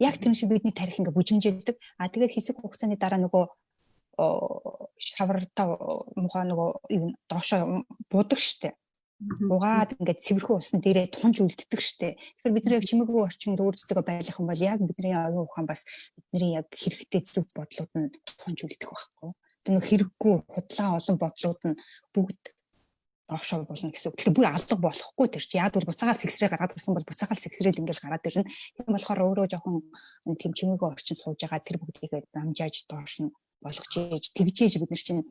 B: Яг тэр шиг бидний тарих ингээд бүжигнж идэг. Тэгээд хэсэг хугацааны дараа нөгөө шавартай мухаа нөгөө юу доошоо будаг штэ. Угаад ингээд цэвэрхэн усан дээрээ тунж үлддэг штэ. Тэгэхээр бид нар яг чимээгүй орчинд өөрсдөө байлах юм бол яг бидний оюун ухаан бас бидний яг хэрэгтэй зөв бодлууд нь тунж үлдэх байхгүй. нь хэрэггүй худлаа олон бодлууд нь бүгд доошоо болно гэсэн үг. Тэгэхээр бүр алга болохгүй тэр чи яг бол буцаагаал сэгсрээ гаргаад ирэх юм бол буцаагаал сэгсрээл ингээл гараад ирнэ. Тийм болохоор өөрөө жоохон тийм чимээгүй орчин сууж байгаа тэр бүгдийг намжааж доош нь болгож ээж тэгжээж бид нар чинь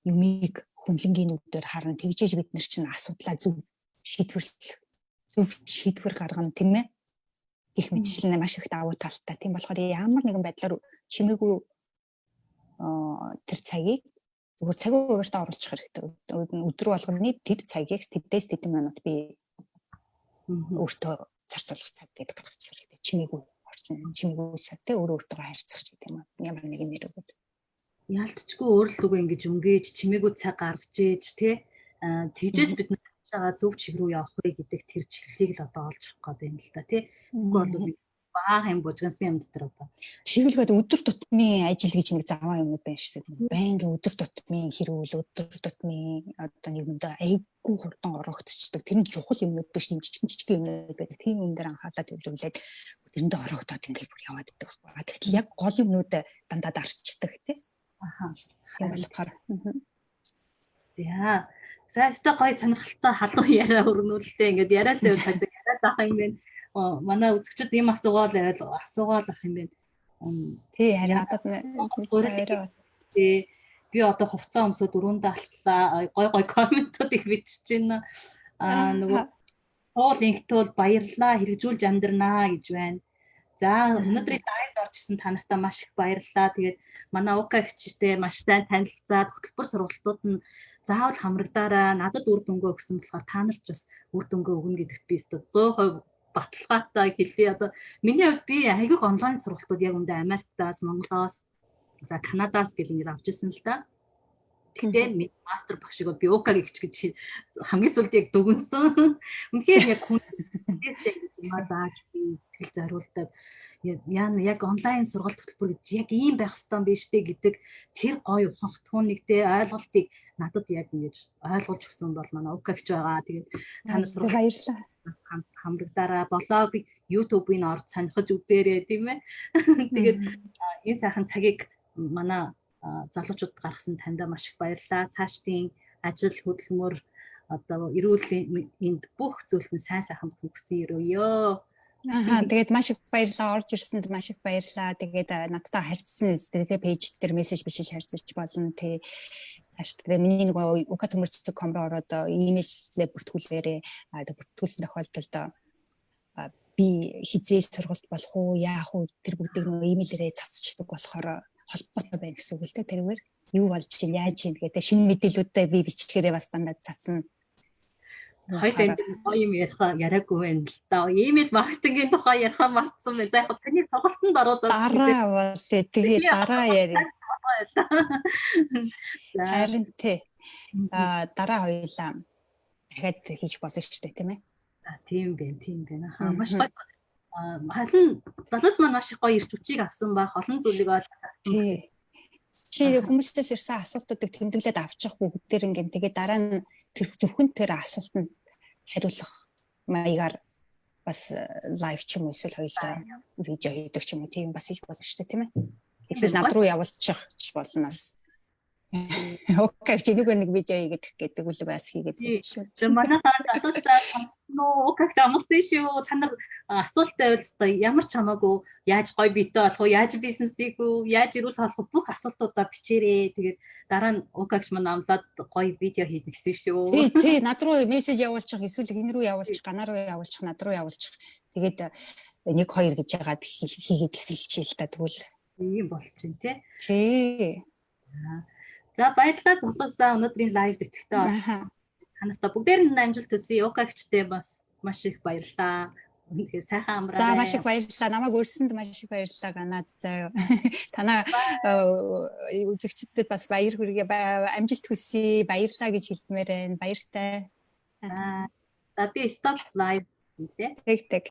B: юмыг хүнлэнгийн нүдээр харна. Тэгжээж бид нар чинь асуудлаа зөв шийдвэр гаргана тийм ээ. Их мэдчлэн маш их давуу талтай. Тийм болохоор ямар нэгэн байдлаар чимээгүй тэр цагийг зүгээр цаг өөртөө оруулах хэрэгтэй. Өдрөө болгоны тэр цагийг тэдээс тэдэн минут би өөртөө зарцуулах цаг гэдэг гаргаж хэрэгтэй. Чимээгүй орчин, чимээгүй цагтай өөртөө харьцах ч гэдэг юм. Ямар нэгэн нэрүүд.
A: Яалтчгүй өөрлөгөө ингэж өнгөөж чимээгүй цаг гаргаж ээж тэгжээж бид байгаа зөв чиг рүү явах вэ гэдэг тэр чиглэлийг л одоо олж авах гэдэг юм л та тий. Тэгвэл бол баахан юм бужгансан юм дотор одоо.
B: Тэгэлгээд өдөр тутмын ажил гэж нэг заваа юмуд байна шүү дээ. Байнгын өдөр тутмын хэрүүл, өдөр тутмын одоо нэгэнд айгүй хурдан орогдчихдаг. Тэр нь чухал юмуд биш, юм жижиг юмуд байдаг. Тийм юм дээр анхаалаад явуулаад тэрэндээ орогдоод ингээд бүр яваад идэх байна. Тэгтэл яг гол юмнууд дандаа дарчдаг тий.
A: Аха.
B: Тийм болохоор.
A: За. Саяста гой сонирхолтой халуун яриа өрнүүлээ. Ингээд яриад авах юм байна. Манай үзэгчид ийм асуугаал ах юм байна.
B: Тий, харин одоо
A: би одоо хувцас өмсөө дөрөндөө алтлаа. Гой комментууд их бичиж байна. Нөгөө уул инхтүүл баярлаа хэрэгжүүлж амьдрнаа гэж байна. За өнөөдрийн лайвд орж ирсэн танартаа маш их баярлалаа. Тэгээд манай УК гэгчтэй маш сайн танилцаад хөтөлбөр сургалтууд нь заавал хамрагдаараа надад үр дүнгээ өгсөн болохоор та нарт бас үр дүнгээ өгнө гэдэгт би 100% баталгаатай хэлье. Одоо миний хувьд би айгүйх онлайн сургалтууд яг үндэ Америктаас, Монголоос, за Канадаас гэл ингэ авч ирсэн л да. Тэгтээ мастер багшиг би УК гэгч гэж хамгийн сүүлд яг дүгнсэн. Үнэхээр яг хүн юмаа зааж сэтгэл зориулдаг яг онлайн сургалт хөтөлбөр гэж яг ийм байх ёстой биш үү гэдэг тэр гоё ухаалтгүйгтэй ойлголтыг надад яг ингэж ойлгуулж өгсөн бол манай УК-гч байгаа. Тэгээд та нар
B: баярлалаа.
A: Хамрагдаараа блог, YouTube-ийн орж сонирхож үзээрэй тийм ээ. Тэгээд энэ сайхан цагийг манай залуучууд гаргасан таньда маш их баярлалаа. Цаашдын ажил хөдөлмөр одоо эрүүл энд бүх зүйлд нь сайн сайхан хүсье өрөөё.
B: Тэгээд маш их баярлалаа. Орж ирсэнд маш их баярлалаа. Тэгээд надтай харьцсан тэгээ пэйж дээр мессеж бичиж харьцаж болно. Тэгээ цааш тэгээ миний нөгөө uka.com руу ороод имэйлээ бүртгүүлээрээ бүртгүүлсэн тохиолдолд би хизээ сургалт болох уу, яах уу тэр бүгдийг нөгөө имэйлээрээ цацчихдаг болохоор холбоотой байна гэсэн үг л дээ. Тэрээр юу болж ийн яаж ийн гэдэг шинэ мэдээлүүдээ би бичлэхээрээ бас дандаа цацна.
A: Хоёул энэ гоё юм яриаггүй байна л да. Имэйл маркетингийн тухай ярих мартсан байна. За яг таны сургалтанд ороод
B: дараа бол тэгээ дараа ярив. Харин тий. Дараа хоёулаа дахиад хийж болно шүү дээ, тийм ээ.
A: Тийм байна. Маш гоё. Халин залуус маань маш их гоё ирч хүчийг авсан байх. Олон зүйлийг ойлгосон.
B: Чи хүмүүсээс ирсэн асуултуудыг тэмдэглээд авчих бүгд дээр ингээд тэгээ дараа нь тэр зөвхөн тэр асуултанд хариулах маягаар бас лайв ч юм уу эсвэл хоёулаа видео хийдэг ч юм уу тийм бас хийж болно шүү дээ, тийм ээ. Эсвэл над руу явуулчих болноос. Окей, чи нэг видео хийгээд гэдэг үл бас хийгээд шүү.
A: Манай залуусаа укаг амарсан шүү. Та нар асуулт байвал ямар ч хамаагүй яаж гоё битээ болох уу, яаж бизнес хийх үү, яаж ирүүл болох уу бүх асуултуудаа бичээрэй. Тэгээд дараа нь укагч маань амлаад гоё видео хийх гэсэн шүү.
B: Тий, над руу мессеж явуулчих, эсвэл энэ рүү явуулчих, ганаа руу явуулчих, над руу явуулчих. Тэгээд 1 2 гэж яагаад хийгээд эхэлчихээ л та тэгвэл
A: ийм болж байна тий.
B: Тий.
A: За баярлалаа залуусаа өнөөдрийн лайвд итгэвтэй байна. Танартай бүгдээр нь амжилт хүсье. УК-гчтэй бас маш их баярлалаа. Үнэхээр сайхан амраа.
B: За маш их баярлалаа. Намайг өрсөнд маш их баярлалаа Ганаад заяа. Танаа үзэгчдэд бас баяр хүргэе, амжилт хүсье, баярлалаа гэж хэлмээр байна. Баяртай.
A: За би стоп лайв хийлээ.
B: Тэг.